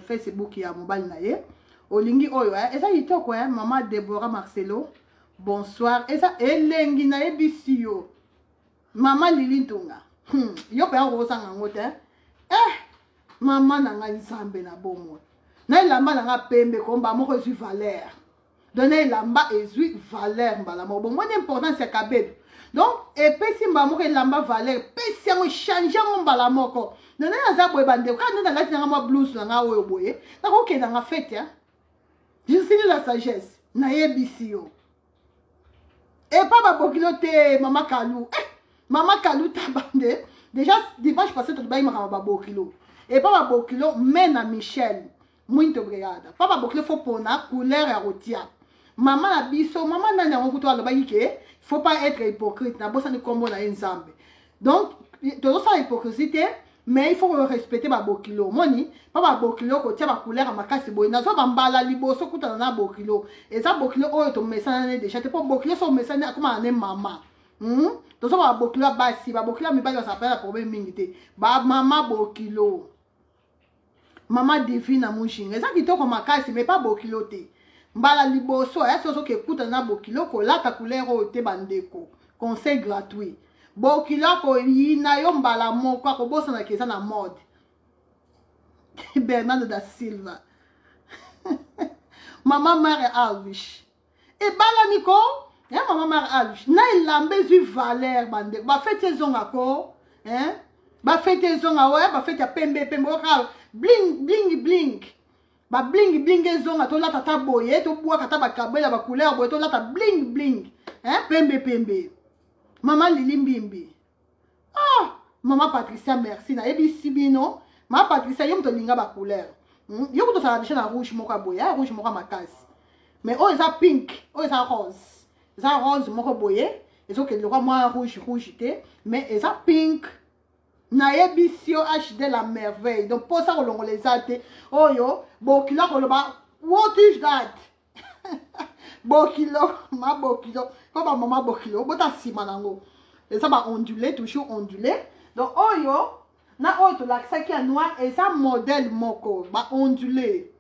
Facebook ya mobile na ye. Olingi oyo, eza yitoko maman Deborah Marcelo. Bonsoir. Eza elengi na ebisio. Maman Lili Ntunga. Yo pe ango sanga ngote. Maman na nga nzambe na bomo. Na ilamba na nga pembe komba moko ezui valeur. Donner ilamba ezui valeur mbala mo. Bon, moi l'important c'est kabebe. Donc, epesi mba moko ilamba valeur. Pesi yango change yango mbala moko. Donner aza boye bande. Ka nda ngati nga mo blues na nga oyo boye. Na ko ke nga fete ya. Je suis la sagesse. Na ebisio. Et pas Bokilo te Maman Kalou. Maman Kalou tabande. Déjà, dimanche passé, tu as Maman Bokilo. Et pas Bokilo, mène à Michel. Muito obrigada. Papa Bokilo, faut pour la couleur et rotia. Maman a biso, maman n'a pas de temps. Il faut pas être hypocrite. N'a pas de combo na ensemble. Donc, tu dois faire hypocrisie, mais il faut respecter ma Bokilo. Moni, papa Bokilo, ko tia ma couleur à ma casse boy. Na so bambala liboso kuta na Bokilo. Et ça Bokilo oh ton message déjà. T'es pas Bokilo son message comme un maman. Donc ça va Bokilo basi, ba Bokilo mi ba ça s'appelle problème mingité. Ba maman Bokilo. Maman divine à mon chien. Et ça qui to comme ma casse mais pas Bokilo te. Mbala liboso, ça so que kuta na Bokilo ko la ta couleur oh te bandeko. Conseil gratuit. Bokilo ko yina yo mbala moko ko bosa na kesa na mode. Bernardo da Silva. Maman mère Alvish. Et bala niko, maman mère Alvish. Na ilambe zu valeur bande. Ba fete zonga ko, ba fete zonga ouais, ba fete pembe pembe ka bling bling bling. Ba bling bling zonga to la tata boye, to boa kata ba kabela ba couleur boye to la ta bling bling. Pembe pembe. Maman Lili Mbimbi. Maman Patricia, merci. Na ebi sibino. Maman Patricia, yo mto linga ba couleur. Yo mto sa la rouge moka boye, rouge moka makasi. Mais oh, ça pink, oh, ça rose. Ça rose moka boye. Et so que le roi moi rouge té. Mais ça pink. Na ebi si yo HD la merveille. Donc pour ça on les a té. Oh yo, bokilo ko ba. What is that? Bokilo, ma bokilo. Comme maman bokilo, bota simanango. Et ça va onduler, toujours ondulé. Donc, oh yo, na oh to la qui est noir et ça modèle moko, va ondulé.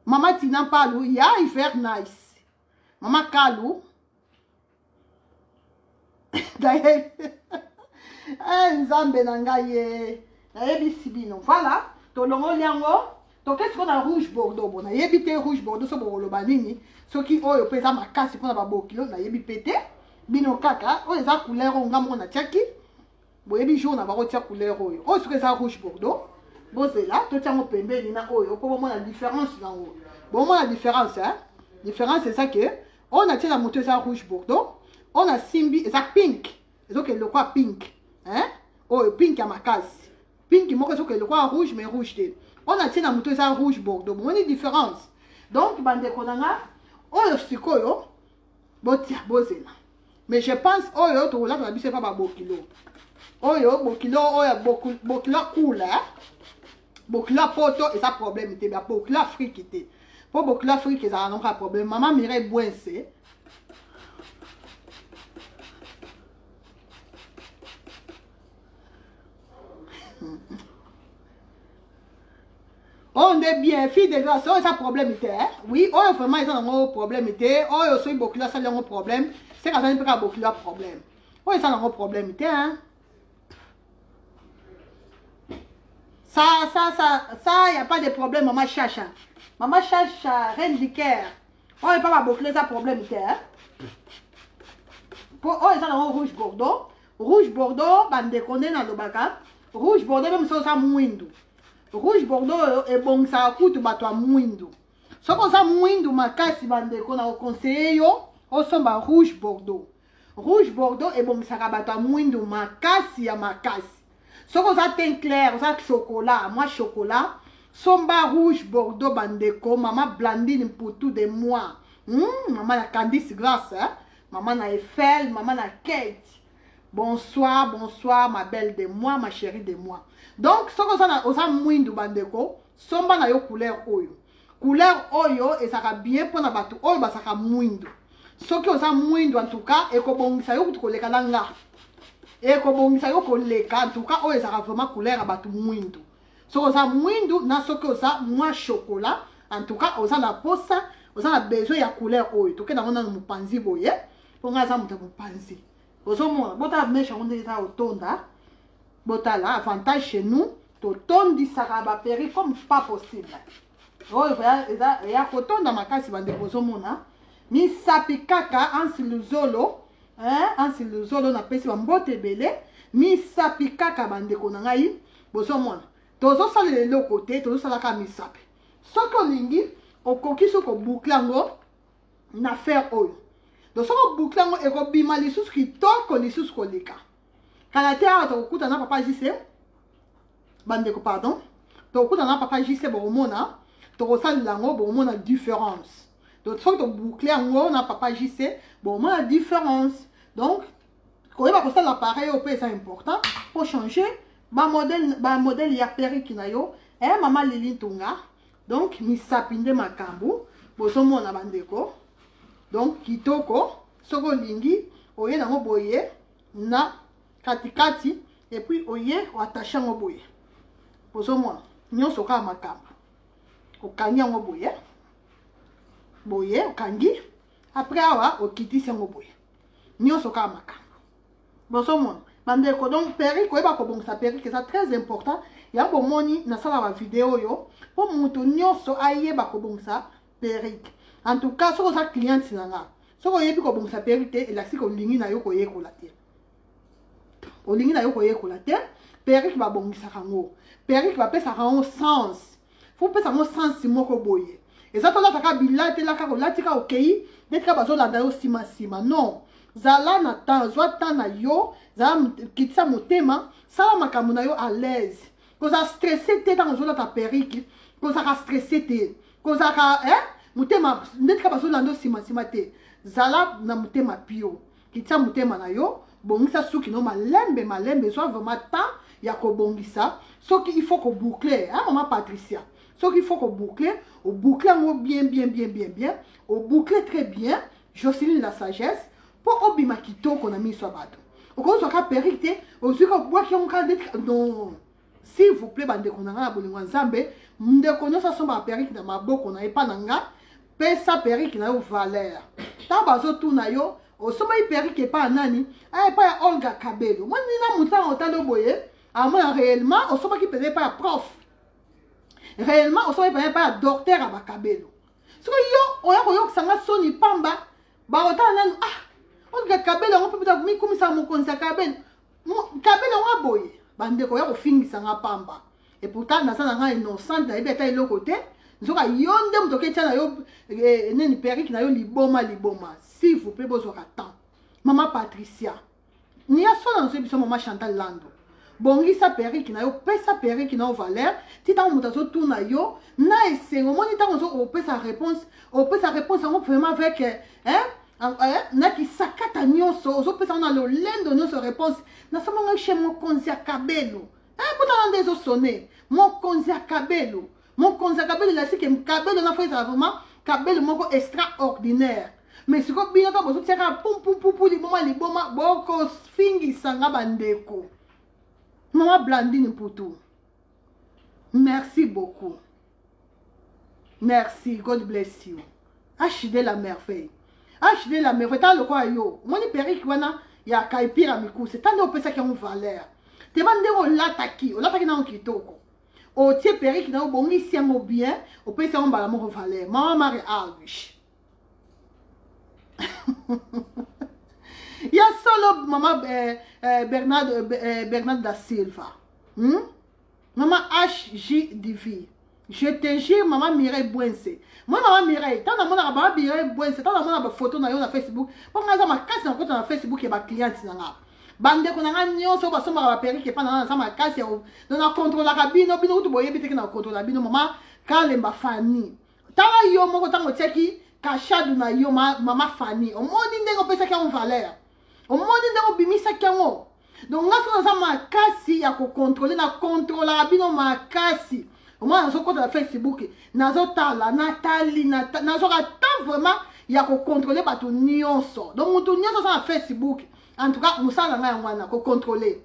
Maman Tina Palou, ya il fait nice. Maman Kalou. D'ailleurs, Nzambe nangaye. Na yebi sibino. Voilà, to longo liango. Donc, qu'est-ce qu'on a rouge bordeaux? Bon, na yebi te rouge bordeaux, so bon lo banini. So qui oh yo pesa ma casse pour na ba bokilo, na yebi pété. Bino kaka, oh eza couleur on ngamo na tiaki. Boyebi jour na ba rotia couleur oyo. Oh ce ça rouge bordeaux. Bon c'est là, to tiango pembe ni na oyo, pour moi la différence là haut. Bon moi la différence différence c'est ça que on a tia la moto ça rouge bordeaux, on a simbi ça pink. Donc le quoi pink, Oh pink à ma case. Pink moi que le quoi rouge mais rouge té. On a tia la moto ça rouge bordeaux. Bon une différence. Donc bande konanga, oh sikoyo, botia bozela. Mais je pense, oh yo, tu l'as pas c'est pas bokilo. Oh yo, bokilo, oh ya bokilo cool, Bokilo poto, et ça problème, il y a bokilo fric, pour bokilo fric, ça n'a pas problème. Maman Mireille Boinse. On est bien, fille de grâce, oh, ça problème, oui, oh, vraiment, ils ont un problème, oh, yo, so bokilo, ça a un problème. C'est quand ça n'est pas beaucoup de problème. Oui, ça n'a pas de problème. Ça, il n'y a pas de problème, maman Chacha. Maman Chacha, reine du Caire. Oh, il n'y a pas beaucoup de problème. Oh, ça n'a pas rouge bordeaux. Rouge bordeaux, bande déconné dans le bac. Rouge bordeaux, même si ça mouindou. Rouge bordeaux, et bon, ça coûte, bah, toi, mouindou. Ce qu'on a mwindu makasi bandeko na conseiller yo, osomba rouge bordeaux. Rouge bordeaux et bon ça rabata mwindu makasi ya makasi. Ce qu'on a teint clair, on a chocolat, moi chocolat, somba rouge bordeaux bandeko, maman Blandine pour tout de moi. Maman la Candice Grasse, hein? Maman na Eiffel, maman na Kate. Bonsoir, bonsoir ma belle de moi, ma chérie de moi. Donc ce qu'on a osa mwindu bandeko, somba na yo couleur oyo. Couleur oyo et ça va bien pour na batu oyo ba ça ka mwindu. Ce qui osa mwindu en tout cas et ko bongisa yo ko leka langa. Et ko bongisa yo ko leka en tout cas oyo ça va vraiment couleur batu mwindu. Ce qu'on a mwindu na ce que osa moi chocolat en tout cas osa na posa, osa na besoin ya couleur oyo. To ke na mona mu panzi boye. Pour nga za mu panzi. Bozomona bota mesha on est au tonda. Bota là avantage chez nous, to tondi saraba péri comme pas possible. Oh il y a kotonda makasi bande bozomona. Mi sapi kaka ansiluzolo, hein, ansiluzolo na pesi bambote belé, mi sapi kaka bande ko na ngai bozomona. Tozo sala le côté, tozo sala ka mi sapi. Soko lingi okoki soko bouclango na faire oyo. Donc soko bouclango e ko bima lisusu ki toko lisusu ko leka. Kalatea to kuta na papa JC bande ko pardon. To kuta na papa JC bomona, to sala lango bomona différence. Donc faut que boucler en na papa JC bomona différence. Donc quand il va passer l'appareil au pays c'est important pour changer ba modèle ya perruque na yo maman Lili Tunga. Donc mi sapinde makambu bozomona bandeko. Donc kitoko soko lingi oye na boye na katikati et puis oye o attacher ngo boye. Bozomona nyonso ka makambu. Okanya ngo boye. Boye okangi après awa okitisi ngo boye. Nyonso ka makambu. Bozomona bandeko donc perruque oyeba ko bongisa perruque c'est très important. Ya bomoni na sala ba vidéo yo pour mutu nyonso ayeba ko bongisa perruque. En tout cas, si vous êtes client, si vous avez un perruque, et là, si vous avez un perruque, va bon ça rango. Perruque va faire ça rango sens. Faut faire ça rango sens si moi boye. Et ça toi là ta kabila te la ka la tika OK, d'être ka bazo la dayo sima sima. Non. Zala na ta zo ta na yo, za kitsa motema, ça makamu na yo à l'aise. Ko za stressé te dans zo la ta perruque, ko za ka stressé te. Ko za ka mutema ndeka bazo lando sima sima te. Zala na mutema pio. Kitsa mutema na yo, bongisa suki no malembe soit vraiment temps ya ko bongisa. Ce qu'il faut qu'on boucler, hein maman Patricia. Ce qu'il faut qu'on boucler, au boucler bien, au boucler très bien. Jocelyne la sagesse pour obima kito qu'on a mis sur bateau. Au cas où ça perité, au sucre bois qui ont d'être non. S'il vous plaît, bande qu'on a la bolingo nzambe, m'de connaît ça somba perite dans ma boque on a pas nanga. Pesa perike na yo valeur. Ta bazo tout na yo, o soma perike pas nani, ay pas Olga Kabelo. Moi ni na muta otalo boye, à moi réellement o soma qui peut pas prof. Réellement o soma peut pas docteur à Kabelo. So yo o ya ko yo sanga soni pamba, ba otana Olga Kabelo on peut peut mi comme ça mon conseil Kabelo. Kabelo on boye. Bande ko ya ko fingi sanga pamba. Et pourtant na ça na innocent na ibeta ilo côté. Zoka yonde mutoke tia na yo neni perruque na yo liboma. S'il vous plaît bozoka temps. Maman Patricia. Ni ya sona nzo biso maman Chantal Lando. Bongi sa perruque na yo pesa perruque na yo valeur. Ti ta mutazo tout na yo na esengo moni ta nzo o pesa réponse. O pesa réponse en vraiment avec na ki sakata nyonso ozo pesa na lo lendo nyonso réponse. Na sama nga chez mon konzi Kabelo. Pourtant ndezo sonner. Mon konzi Kabelo. Mon conseil Kabelo là c'est que Kabelo na fait vraiment Kabelo moko extraordinaire. Mais ce que bien quand vous tiens pum liboma boko fingi sanga bandeko. Maman Blandine pour tout. Merci beaucoup. Merci, God bless you. HD la merveille. HD la merveille tant le quoi yo. Moni perruque wana ya kaipira miku c'est tant de pesa qui ont valeur. Te bande o lataki na okitoko. O tie perruque na bongi siamo bien, o pesa on bala mo valeur. Maman Marie Alvish. Il y a solo maman Bernard da Silva. Maman HJ Divi. Je te jure, maman Mireille Bouense. Moi, maman Mireille, tant que maman Mireille Bouense, tant que maman photo na Facebook, pour moi, ma casse na côté na Facebook et ma cliente na. Bande ko na nyonso ba somba ba perike pa na ma casse na na contrôle la bino bino to boye biteke na contrôle la bino maman kalemba fani. Tala yo moko tango teki kashadu na yo mama fani. O moni ndengo pesa ki en valeur. O moni ndengo bimisa ki ngo. Donc nga so ma casse ya ko contrôler na contrôle la bino ma casse. Moi, dans ce compte de Facebook, nazotala, Nathalie, nazotala vraiment, il y a qu'on contrôler par ton nyonso. Donc, mon nyonso sur Facebook, en tout cas, nous savons qu'on contrôler.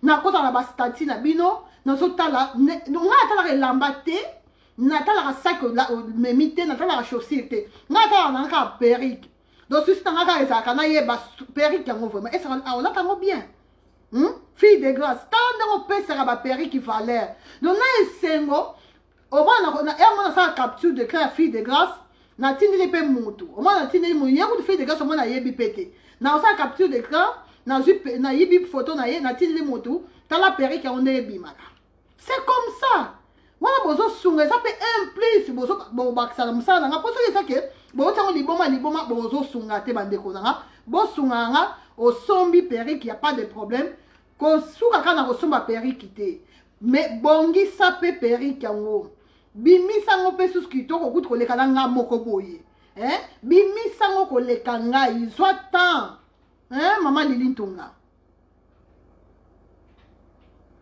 Na kota la bastati na bino, nazotala, natala lambate, natala sac memite, natala chaussure, natala na perruque. Donc, si tu as un perruque, vraiment, et ça on a bien. Fille de grâce, tant de pèse à perruque qui valait. Donc, là, c'est moi. Au moins, on a capture de la fille de grâce. Na tindi les pemutu. Au moins, na tindi les mouillères de fille de grâce. Au moins, na yebi pété. Na on capture de l'écran. Na yebi photo na ye. Na tindi les moutou. T'as la perruque qui a on yebi maka. C'est comme ça. Voilà, bozo sunga. Ça peut impliquer bozo bo baksa na musa na. Pour ça que bozo tango liboma bozo sunga te bande ko na. Bozo sunga nga au sombi perruque y a pas de problème. Ko suka kana ko somba perruque te. Mais bongi ça peut perruque yango. Bimi sango pe suskito ko kutu koleka nga moko boye. Bimi sango koleka nga izwa temps. Maman Lili Ntonga.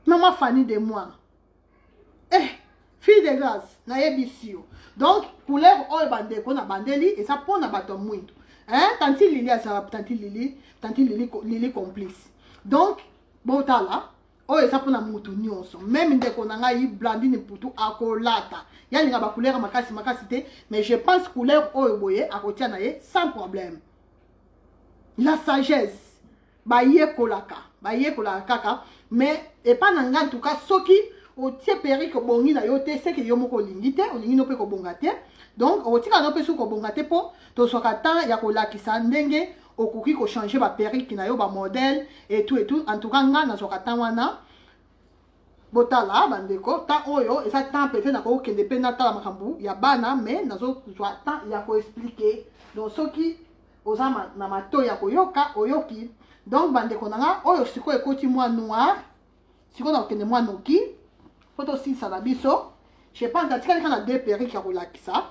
Maman Fanny de moi. Fille de grâce, na yebisio. Donc, couleur oyo bande ko na bandeli et ça pona bato mwindo. Tanti Lili a tanti Lili complice. Donc, botala oyo eza pona mutu nyonso même ndeko na ngai blandine putu akolata yani nga ba couleur makasi te mais je pense couleur oyo boye akotia na ye sans problème. La sagesse ba ye kolaka kaka mais et pas na nga en tout cas soki o tie perruque bongi na yo te c'est que yo moko lingi te olingi no pe ko bonga te donc o tika no pe su ko bonga te po to soka temps ya kolakisa ndenge okoki ko changer ba perruque na yo ba modèle et tout en tout cas nga na soka temps wana botala bandeko ta oyo esa temps peut-être na ko kende pe na tala makambu ya bana mais nazo zwa temps ya ko expliquer donc soki ozama na mato ya koyoka oyoki donc bandeko nanga oyo siko ekoti moi noir siko na kende moi noki photo si ça la biso je pense que tika na deux perruques ya kolakisa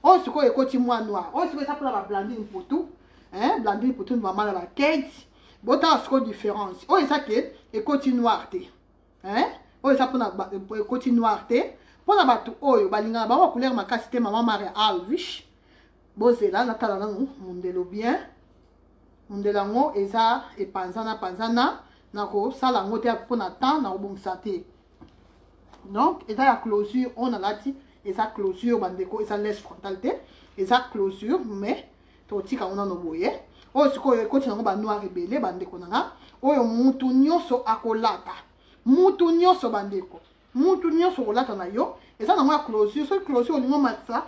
oyo siko ekoti moi noir oyo siko esa pona ba blandine putu blandine putu maman na ba Kate bota siko différence oyo esa ke ekoti noir te oyo esa pona ekoti noir te pona bato oyo balingana bango couleur makasi te maman Maria Alvish bozela natala nango mondelo bien mondelo yango eza epanzana na kosala yango te mpona temps na kobongisa te donc eza ya closure on alati eza closure bandeko eza laisse frontale te eza closure mais totika ngo nano boye oyo sikoyo ekoti nango banoir ebele bandeko nanga oyo mutu nyonso akolata mutu nyonso bandeko mutu nyonso kolata na yo eza nango ya closure soki closure olingo matisa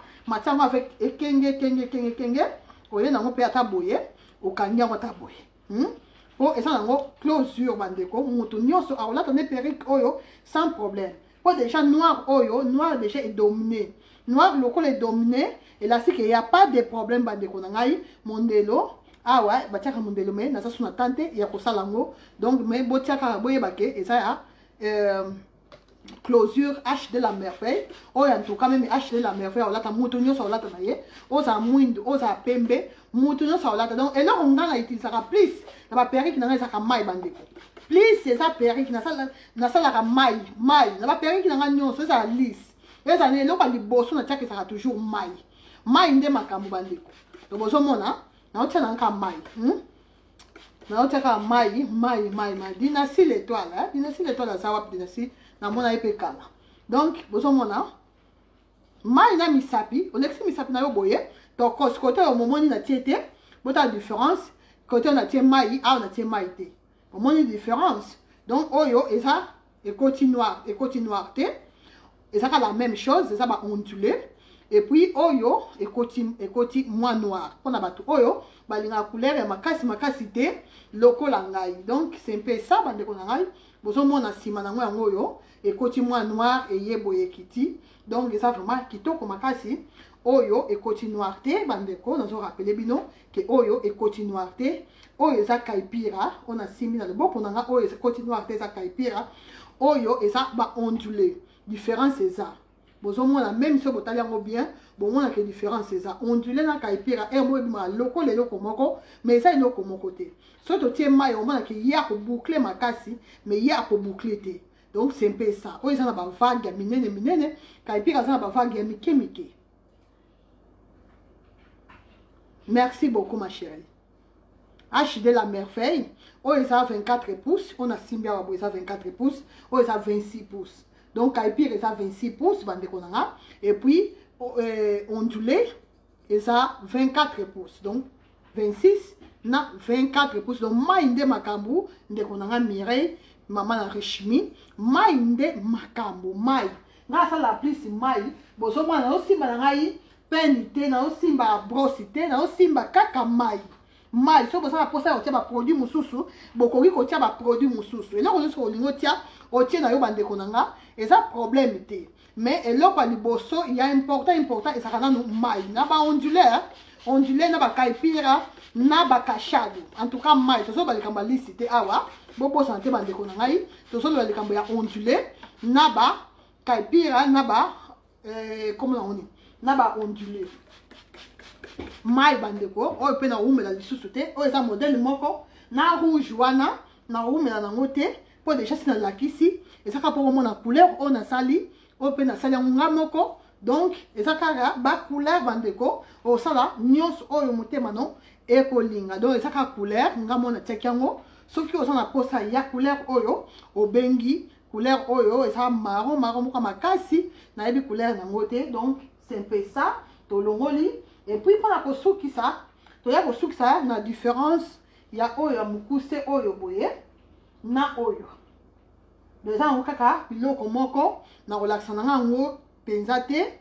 yango avec ekenge oye nango mpe ata boye okangi yango ata boye po eza nango closure bandeko mutu nyonso akolata nde perruque oyo sans problème po déjà noir oyo noir déjà est dominé noir lokola est dominé elastique ya pas de problème bandeko na ngai mondelo awa batiaka mondelo me naza suna tante ya kosala yango donc me botiaka boyeba ke eza ya closure H de la merveille oyo en tout cas même H de la merveille olata mutu nyonso olata na ye oza mwindo oza pembe mutu nyonso olata donc eloko nga na utilisaka plus na ba perruque na nga ezaka mai bandeko plus eza perruque nasalaka mai na ba perruque na nga nyonso ezala lisse eza na eloko ya liboso natiaka ezaka toujours mai nde makambo bandeko to bozomona naotia na nga mai naotiaka mai dynastie l'étoile dynastie l'étoile aza wapi dynastie namona ye pe kala donc bozomona mai na misapi olekisi misapi na yo boye to kote oyo momoni na tie te botala différence kote oyo na tie mai awa na tie mai te omoni différence donc oyo eza ekoti noir te ezaka la même chose eza ba ondulé et puis oyo ekoti moi noir mpona bato oyo balingaka couleur ya makasi te lokola ngai donc c'est un peu ça bandeko na ngai bozomona nsima nango yango oyo ekoti mwa noir eye boye kiti donc eza vraiment kitoko makasi oyo ekoti noir te bandeko nazorapele bino ke oyo ekoti noir te oyo eza kaipira ona simbi na loboko nanga oyo ekoti noir te eza kaipira oyo eza baondulé différence eza bozomona même so botali yango bien bomona ke différence eza ondulé na kaipira mo ebima loko leloko moko mais eza eloko moko te so totie mai omona ke ye akoboucle makasi mais ye akoboucle te donc c'est un peu ça oyo eza na bavague ya minene minene kaipira eza na bavague ya mike mike. Merci beaucoup ma chérie. HD la merveille. Oh, ils ont 24 pouces. On a Simbia Wabo, ils ont 24 pouces. Oh, ils ont 26 pouces. Donc, Kaipir, ils ont 26 pouces. Et puis, ondulé, ils ont 24 pouces. Donc, 26 na 24 pouces. Donc, Maïnde Makambu, Ndekonanga Mireille, Maman la Richimi, Maïnde Makambu, Maï. Grâce à la plus, Maï, Bosoma na aussi Malangaï. Penité na osimba brosité na osimba kaka mai so bosa posa otia ba produit mususu bokoki ko tia ba produit mususu eloko nyonso olingo tia otie na yo bandeko nanga eza problème te mais eloko liboso il y a important ezaka nanu mai na ba ondulé na ba kaipira na ba kashado en tout cas mai tozo ba likamba lisite awa bobo santé bandeko nangai tozo ba likamba ya ondulé na ba kaipira na ba comment on dit na ba ondulé mai bandeko oyo pe na umela lisusu te oyo eza modèle moko na rouge wana na umela nango te po déjà sina lakisi ezaka po komona couleur oyo nasali oyo pe nasali yango nga moko donc eza kaka ba couleur bandeko osala nyonso oyo motema no ekolinga donc ezaka couleur nga mona tiaki yango soki oza na posa ya couleur oyo obengi couleur oyo eza marron moko makasi nayebi couleur nango te donc c'est un peu ça, tolongoli. Et puis, pendant que ça, tu as ça, la différence, il y a oyo mukuse oyo boye, na oyo. Déjà, on kaka, biloko moko, na relaxana ngo penzate,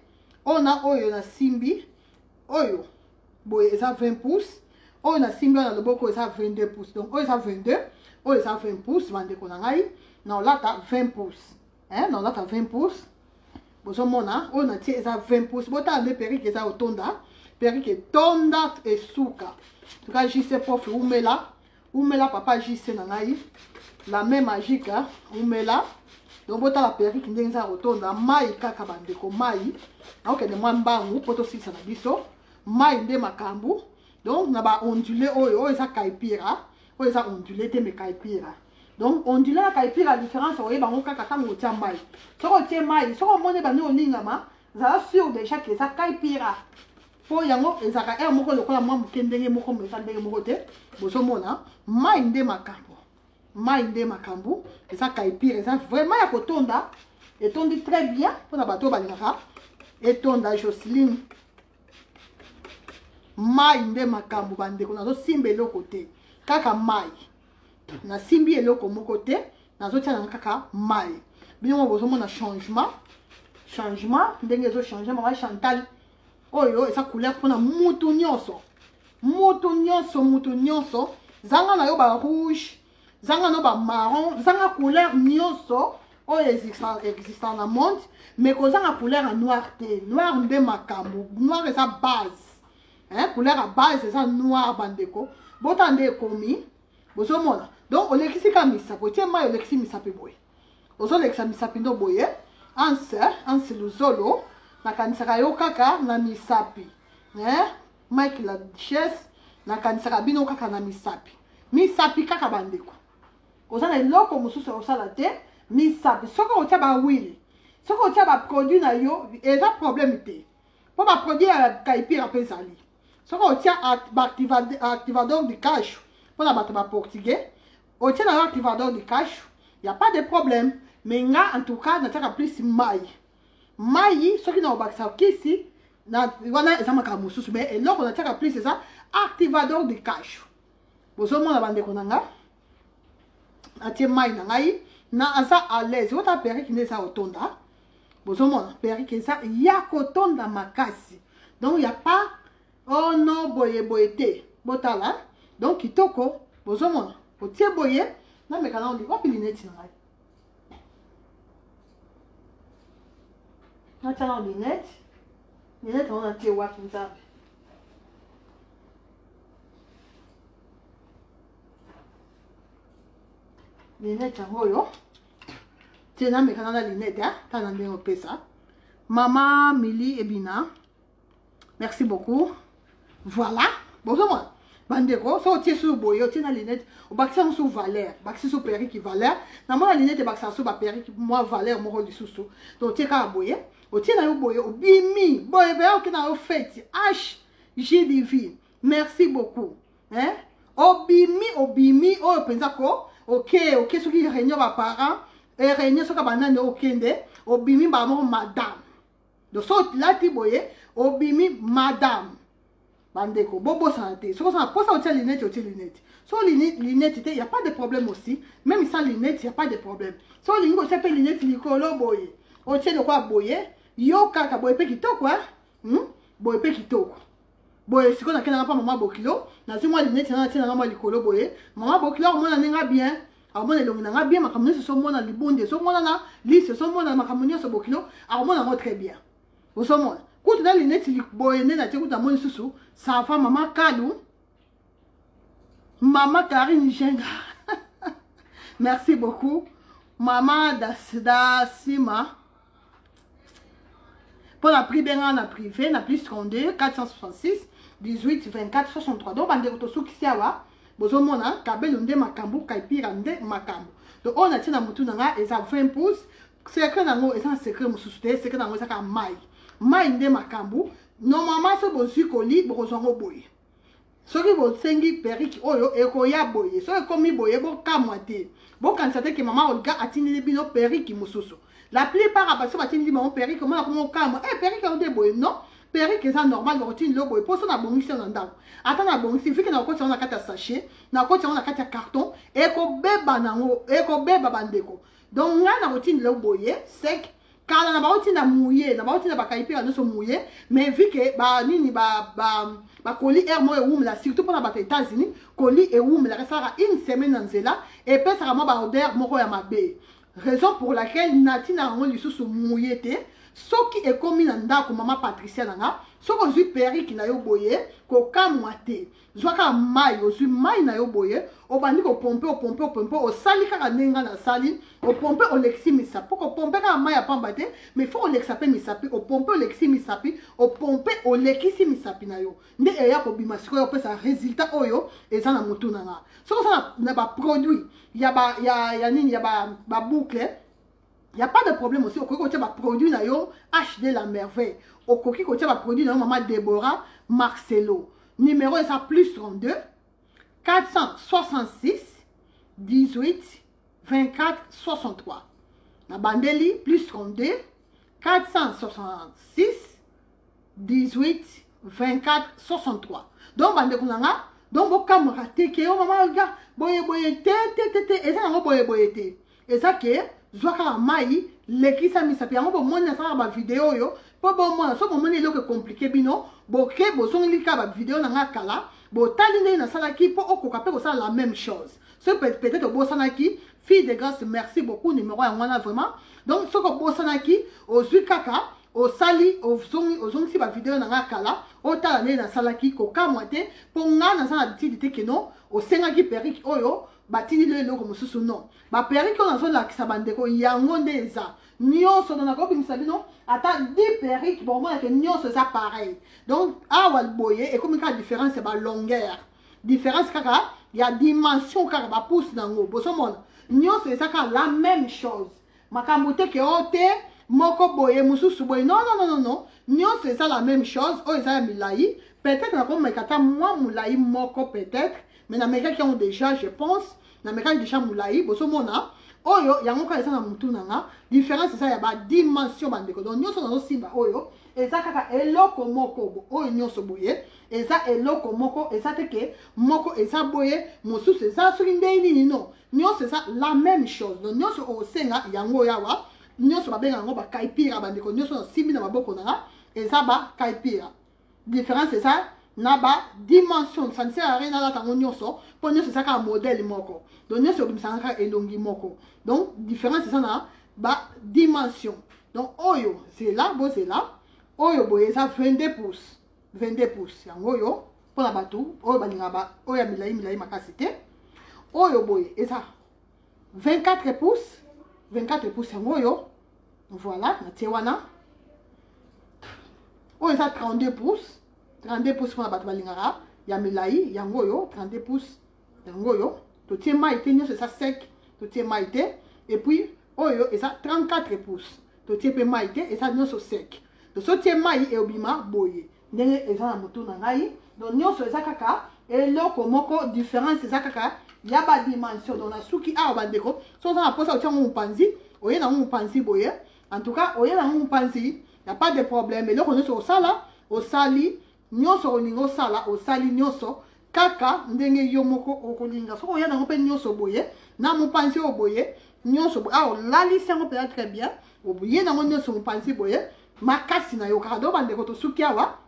on a oyo na simbi, oyo boye, ça 20 pouces, oyo na simbi, on a le boko, ça 22 pouces. Donc, oyo ça 22, oyo ça 20 pouces, vende konangai, na là, t'as 20 pouces. Hein, na là, t'as 20 pouces. Bozomona on a tia eza 20 pouces bota le perrique eza otonda perrique tonda et souka en tout cas JC prof umela papa JC na ngai la même magique umela donc bota la perrique ndenge eza otonda mai kaka bandeko mai okende mwa mbangu poto sisa na biso mai nde makambu donc na ba ondulé oyo eza kaipira oyo eza ondulé te me kaipira. Donc, on dit là qu'il y a la différence, on va voir quand on tient maï. Si on tient maï, si on monte dans nos lignes, ça sûr déjà que ça caipira. Pour yango, et ça a un mot le quoi moi kendenge moko me ça ndenge moko te. Boso mona, maï nde makambu, et ça caipira, ça vraiment ya kotonda, et tondi très bien pour la bateau balingaka. Et tonda Jocelyne. Maï nde makambu bande ko nazo simbe lo côté. Kaka maï. Na simbi eloko moko te nazotia na kaka mai bino bozomona changement ndenge ezo changer mama Chantal oyo esa couleur pona mutu nyonso zanga na yo ba rouge zanga no ba marron zanga couleur nyonso oyo existant na monde mais kozanga couleur en noir te noir nde makambo noir esa base hein couleur à base esa noir bandeko botande ekomi bozomona. Donc, on est comme misapo. Tiens, moi, on est misapi boy. On est misapi no boye. Anse le zolo. Na kanisaka yo kaka na misapi. Mike la duchesse. Na kanisaka bino kaka na misapi. Misapi kaka bandeko. Oza na loko mususu osala te. Misapi. Soko otia ba wili. Soko otia ba produit na yo. Eza problème te. Po ba produit ya kaipira pezali. Soko otia ba activador de cash. Pour la bateau portugais. Au tien d'un activador de cash, il n'y a pas de problème. Mais en tout cas, on a plus maï. Maï, ce qui n'a pas ça ici, on a un peu mais et là, on a plus c'est ça, activador de cash. Vous avez la bande konanga. Atie maï nangai, na asa à l'aise. Vous avez perdu qui n'est ça au tonda. Vous avez perdu qui ça, yakotonda makasi. Donc il n'y a pas, oh non, boyete, botala. Donc kitoko, vous avez otie boye na mekana on dit wapi lineti na ngai Natana lunette. Lunette on a tiré wa comme ça. Lunette en haut. Tiens, mais quand on a lunette, hein, t'as un bien au ça. Maman Mili Ebina, merci beaucoup. Voilà. Bonjour. Bandeko, so tie sur boyo, tie na lunette, o baksa sur valeur, baksa sur péri qui valeur. Na moi la lunette baksa sur ba péri qui moi valeur mo di susu. Donc tie ka boye, o tie na yo boye, o bimi, boye be o ki na yo fête. H J divine. Merci beaucoup. Hein? O bimi, o pensa ko, OK, so ki réunion ba parents, et réunion so ka banane o kende, o bimi ba mo madame. Donc so la ti boye, o bimi madame. Bandeko, bobo santé. Ce qu'on a pour ça au lunette, So lunette, il n'y a pas de problème aussi. Même sans lunette, il n'y a pas de problème. So lingo s'appelle lunette, licolo boye. Au tient de quoi boye? Yo kaka boye pe kito quoi? Boye pe kito. Boye si qu'on a pas maman bokilo. Na si moi lunette, na tina maman licolo boye. Maman bokilo, moi na nenga bien. Alors moi le nga bien, ma kamuni so moi na libonde, so moi na liste, so moi na ma kamuni so bokilo. Alors moi na très bien. Au so moi. Quand tu as les lunettes, ça va maman Kalou, maman Karine Jenga. Merci beaucoup. Maman Dasima. Pour la prix bien en privé, na plus 32 466 18 24 63. Donc on a tout qui siawa. Bozo mona kabel onde makambu kaipira nde makambu. Donc on a tina mutu nanga et ça 20 pouces. C'est que nango et ça secret mususu te, c'est que nango ça ka mai. Maïndé makambu, normalement ce bon sucre lit brosongo boye. Ce qui vous sengi perrique oyo ekoya boye. Ce comme mi boye bon kamwate. Bon quand ça que maman Olga a tini les bino perrique mususu. La plupart a passé à tini maman perrique comment comment kam. Perrique on de boye non. Perrique c'est normal routine le boye. Pour ça na bongi c'est ndao. Attends na bongi fait que na côté on a kata sachet, na côté on a kata carton eko beba nango, eko beba bandeko. Donc là na routine le boye sec. Car on a pas na mouillé, na pas ba kaipira no so mouillé, mais vu que ba nini ba colis air mo e oum la surtout pour les États-Unis, colis et oum la restera une semaine dans cela et puis ça va ba odeur moko ya mabe. Raison pour laquelle natina on lui sous mouillé té, ce qui est commis dans ndako maman Patricia nanga, ce qu'on dit péri qui na yo boye, ko kamwate. Zwaka mai, o mai na yo boye, o bandi ko pompe, o sali kaka nenga na sali, o pompe o lexi misapi, ko pompe kaka mai ya pambate, mais faut o lexape misapi, o pompe o lexi misapi, o pompe o lekisi misapi na yo. Nde eya ko bimasiko yo pe sa résultat oyo, eza na mutu nanga. Ce qu'on ça na ba produit, ya ba boucle, il n'y a pas de problème aussi. Au côté de produit, HD la merveille. Au côté de produit, maman Déborah Marcelo. Numéro est ça plus 32 466 18 24 63. La bandeli plus 32 466 18 24 63. Donc, bandekunanga, donc, vos camarades, que maman, boye, et ça, boye, et ça, que Zwaka mai lekisa misapi yango bo mona sa ba vidéo yo po bo mona so bo mona eloko compliqué bino boke bo songi ka ba vidéo na ngakala bo tali na sala ki po okoka pe ko sala la même chose. Ce peut-être bo sanaki fille de grâce merci beaucoup numéro ya ngwana vraiment. Donc ce ko bo sanaki o zwikaka o sali o zongi si ba vidéo na ngakala o tala na sala ki ko kamwate po nga na sala bitidi te keno o senga ki periki oyo batini le loko mususu non ba periki on a la kisabandeko yango ndeza nyonso na ko bimisa bino ata 10 periki bon moi que nyonso ça pareil. Donc awal boye et comme ka différence ba longueur différence kaka il y a dimension kaka ba pouce nango boso mona nyonso ça ka la même chose makambote ke ote moko boye mususu boye non nyonso ça la même chose o ça milai peut-être na ko mekata moi mulai moko peut-être mais na meka qui ont déjà je pense na meka déjà mulai boso mona oyo yango ka esa na mutu nanga différence ça ya ba dimension bandeko donc nyonso na simba oyo eza kaka eloko moko oyo nyonso boye eza eloko moko eza teke moko eza boye mosusu eza soki ndeni nini non nyonso eza la même chose donc nyonso osenga yango yawa nyonso babenga yango ba kaipira bandeko nyonso na simbi na maboko nanga eza ba kaipira différence c'est ça na ba dimension ça ne sert à rien na tango nyonso po nyonso ça ka modèle moko donc nyonso bimisanga elongi moko donc différence c'est ça na ba dimension Donc oyo c'est là oyo boye ça 22 pouces 22 pouces yango oyo pona bato oyo balinga ba oyo milai makasi te oyo boye eza 24 pouces yango oyo voilà na tie wana oyo eza 32 pouces pona bato balingaka ya milai yango oyo 32 pouces yango oyo totie mai te nyonso eza sec totie mai te et puis oyo eza 34 pouces totie pe mai te eza nyonso sec tosotie mai eobima boye ndenge eza na motu na ngai donc nyonso eza kaka eloko moko différence eza kaka ya ba dimension donc na suki awa bandeko so oza na posa otia ngo mopanzi oye nango mopanzi boye en tout cas oye nango mopanzi ya pas de problème eloko nyonso osala osali nyonso olingi osala osali nyonso kaka ndenge yo moko okolinga so oya nango mpe nyonso boye na mopanzi oyo boye nyonso boye awa olalisi yango mpenza très bien oye nango nyonso mopanzi boye makasi na yo kaka do bandeko tosuki awa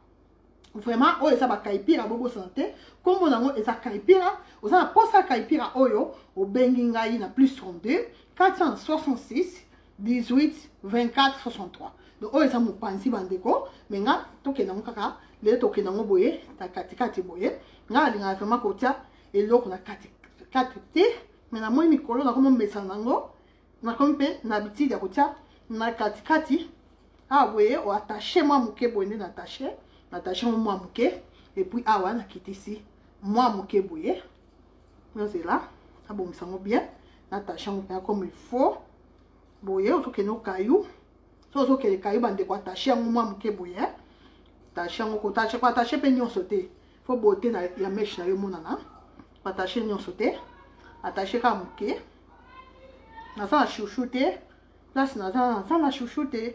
vraiment oyo eza bakaipira bobosana te kombo nango eza kaipira oza na posa ya kaipira oyo obengi ngai na plus 32 466 18 24 63 donc oyo eza mopanzi bandeko me nga tokenda ngo kaka lelo tokenda ngo boye na katikati boye nga alingaka vraiment kotia eloko na katikati te me namoni mikolo nakomi mesana nango nakomi mpe na habitude ya kotia na katikati awa boye oattache mwa moke boye nde nattache ngo mwa moke et puis awa nakitisi mwa moke boye nozela abongisa ngo bien nattache ngo mpenza comme il faut boye ozokende okayu so ozokende kayu bandeko attache yango mwa moke boye attache yango koattache mpe nyonso te fo bote ya meshe na yo monana attache nyonso te attache kaka moke naza na chouchou te place naza na chouchou te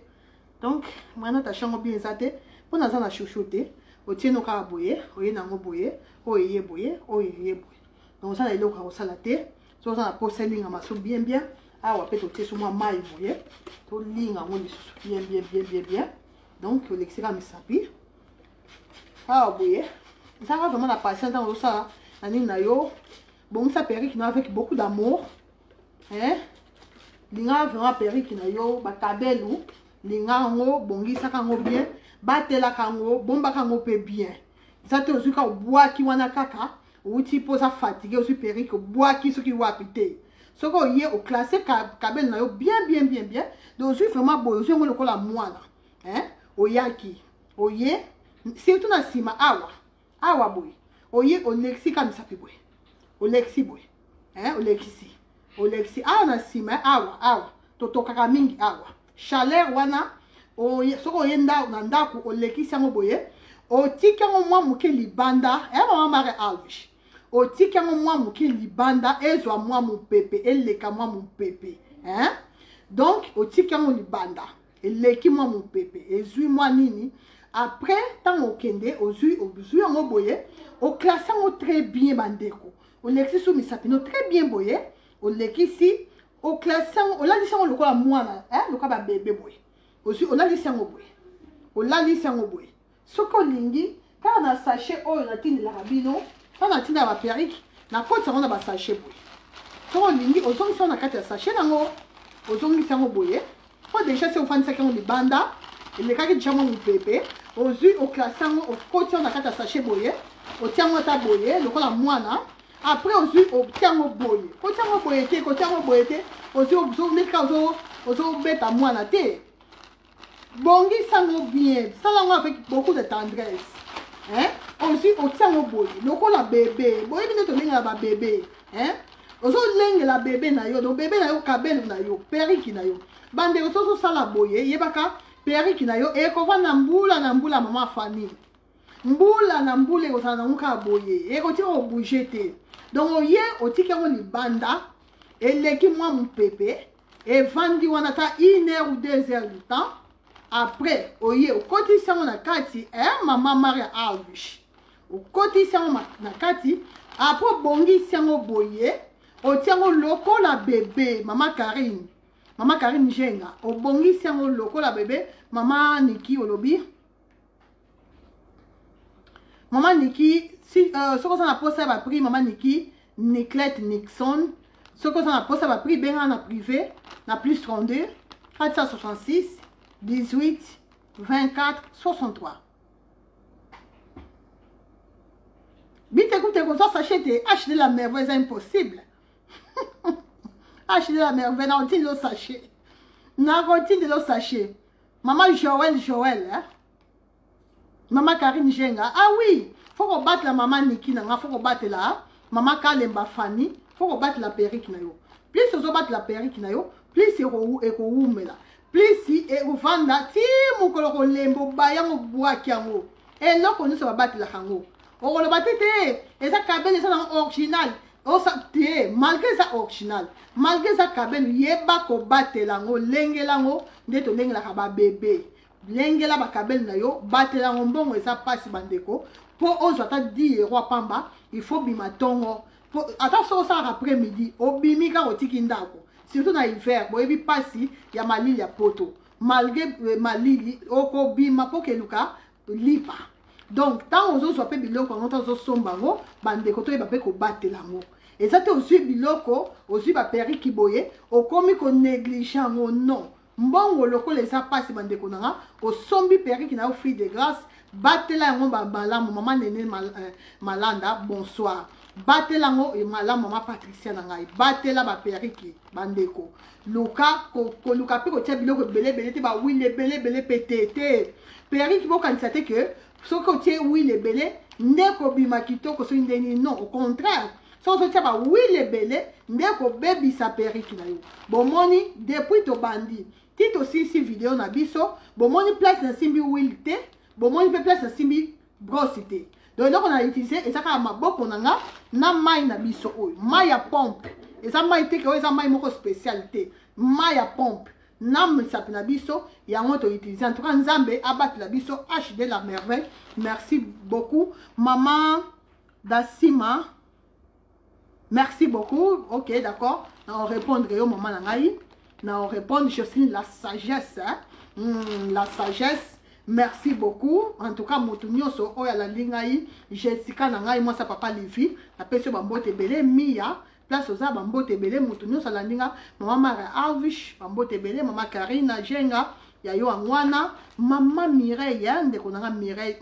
donc moi nattache yango bien eza te mpo naza na chouchou te otie no kaka boye oye nango boye oyo eye boye oyo eye boye donc osala eloko ya kosala te so oza na posa elingama so bien awa mpe totie so mwa mai boye tolinga yango lisusu bien donc olekisi kaka misapi awa boye ezaka vraiment la patience ntango ozosala na nini na yo bongisa perrique na avec beaucoup d'amour linga vraiment perrique na yo bakabelu linga yango bongisaka yango bien batelaka yango bombaka yango mpe bien eza te ozwi kaka obwaki wana kaka outi mpo oza fatigue ozwi perrique obwaki soki wapi te soki oye oclasse kabelu na yo bien donc ozwi vraiment boye ozwi yango lokola mwana oyaki oye surtout na nsima awa boye oye olekisi ka misapi boye olekisi boye olekisi awa na nsima awa totokaka mingi awa chaleur wana soki oye na ndako olekisi yango boye otiki yango mwa moke libanda mama mare alvish otiki yango mwa moke libanda ezwa mwa mopepe eleka mwa mopepe donc otiki yango libanda eleki mwa mopepe ezwi mwa nini après ntango okende ozwi yango boye oklasse yango très bien bandeko olekisi so misapino très bien boye olekisi oklasse yango olalisi yango lokola mwana lokola babebe boye ozwi olalisi yango boye soki olingi kaka na sachet oyo natindelaka bino kaka natindela baperike nakoti yango na basachet boye soki olingi ozongisi yango na kati ya sachet nango ozongisi yango boye po deja se ofandisaki yango libanda elekaki deja mwa mopepe ozwi oklasse yango okoti yango na kati ya sachet boye otia yango ata boye lokola mwana après ozwi otia yango boye kotia yango boye te kotia yango boye te ozoleka ozobeta mwana te bongisa yango bien sala yango avec beaucoup de tendresse ozwi otia yango boye lokola bebe boyebi nde tolengela babebe ozolengela bebe na yo donc bebe na yo kabelu na yo periki na yo bandeko so ozosala boye yebaka periki na yo ekova na mbula mama fani mbula na mbula ekozala nango kaka boye ekotika kobouge te donc oye otiki yango libanda eleki mwa mopepe evandi wana ata 1 heure ou 2 heures du temps après oye okotisi yango na kati mama maria alvish okotisi yango na kati après obongisi yango boye otia yango lokola bebe mama Karine Jenga obongisi yango lokola bebe mama Niki olobi mama Niki si soki oza na posa ya bapri mama Niki Niclette Nixon soki oza na posa ya bapri benga na privé na plus 32 466 18 24 63. Vite écoutez, comme ça, sachez, acheter la merveille, c'est impossible. Acheter la merveille, on dit le sachet. Narotine de le sachet. Maman Joël, hein? Maman Karine Jenga. Ah oui, faut qu'on batte la maman Niki, faut qu'on batte la maman Kalemba Fanny, faut qu'on batte la perruque na yo. Plus on batte la perruque na yo, plus c'est ou mela. Plus si et ou vanda, ti mon koloko lembo bayango boaki yango. Et là qu'on se va battre la hango. On le batte et ça cabelle ça dans original. Oh ça malgré ça original, malgré ça cabelle yeba ko batte lango lenge lango ndeto lenge la kaba bébé. Lenge la ba cabelle na yo batte lango mbongo ça passe bandeko. Pour on soit dit roi pamba, il faut bimatongo. Attention ça après-midi, obimi ka otiki ndako. Surtout dans l'hiver, bo ebi passi ya malili ya poto. Malgré malili oko bima pokeluka lipa. Donc tant on soit pe biloko on to sombango bandeko to eba pe ko batte lango. Et ça te aussi biloko aussi ba peri kiboye o komi ko négligent non. Mbongo loko les ça passe bandeko nanga o sombi peri ki na offri de grâce batela yango malamu maman nene malanda bonsoir batela yango e malamu maman Patricia na ngai batela ba periki bandeko luka ko luka pe ko tia biloko belé te ba wile belé pétété periki bo kanisa te que so ko tia wile belé ndeko bima kitoko so ndeni non au contraire so so tia ba wile belé ndeko bebi sa periki na yo bomoni depuis to bandi tito si vidéo na biso bomoni place na simbi wile te bon moi il peut placer simbi brossité donc là on a utilisé et ça ka maboko nanga na mai na biso oyo mai ya pompe et ça mai te que ça mai moko spécialité mai ya pompe na msapi na biso ya ngoto utiliser en tout cas nzambe abattre la biso HD la merveille. Merci beaucoup maman Dasima, merci beaucoup. OK, d'accord, on répondre au moment na ngai na on répondre Jocelyne la sagesse hein? La sagesse. Merci beaucoup. En tout cas, Motunyoso, Oya la Lingaï, Jessica Nangaï, moi, ça papa Livi, la personne Bambote Belé, Mia, place aux Bambote Belé, Motunyoso la Linga, maman Mara Arvish, Bambote Belé, maman Karina Jenga, Yayo Angwana, maman Mireille, Ndekonanga Mireille,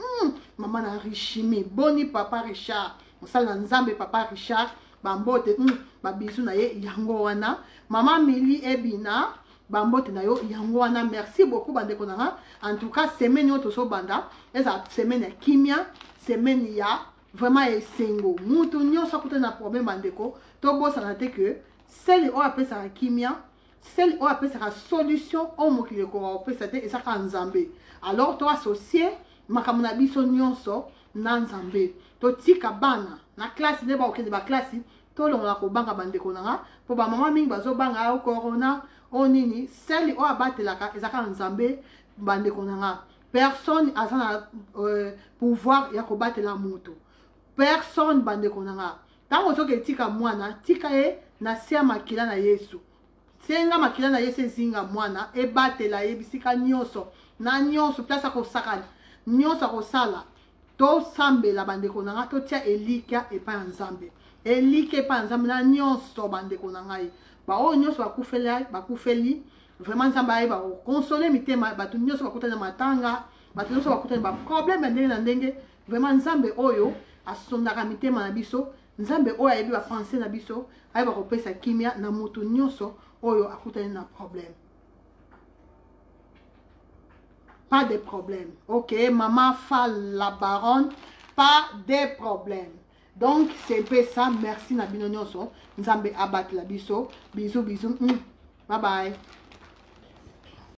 maman Richimi, Boni papa Richard, Moussala Nzambe papa Richard, Bambote, Babisou Naye, Yangowana, maman Mili Ebina, Bambote na yo yangwana. Merci beaucoup bandeko nanga. En tout cas semaine yo toso banda eza semaine ya kimia, semaine ya vraiment esengo mutu nyonso akuta na problème bandeko to bossa na te que celle o apesa la kimia, celle o apesa la solution o mokile ko apesa te esa ka nzambe. Alors to associer makamuna biso nyonso na nzambe to tika bana na classe ne ba okende ba classe to longa ko banga bandeko nanga po ba mama mingi bazo banga au corona o nini celle o abatelaka ezaka nzambe bandeko nanga. Personne azana pouvoir ya ko batela moto, personne bandeko nanga. Tango soke tika mwana tika e na sia makila na Yesu, senga makila na Yesu zinga mwana e batela ye bisika nyonso na nyonso place ko sakala nyonso ko sala to sambela bandeko nanga to tia elika e pa nzambe elike pa nzambe na nyonso bandeko nanga ye ba o nyonso bakufeli vraiment nzambe aye ba consoler mitema batu nyonso bakutana matanga batu nyonso bakutana ba problème ndenge na ndenge vraiment nzambe oyo asondaka mitema na biso nzambe oyo ayebi ba penser na biso aye ba kopesa kimia na mutu nyonso oyo akutana na problème. Pas de problème. OK, maman Fall la baronne, pas de problème. Donc c'est un peu ça. Merci na bino nyonso. Nzambe abat la biso. Bisous bisous. Bye bye.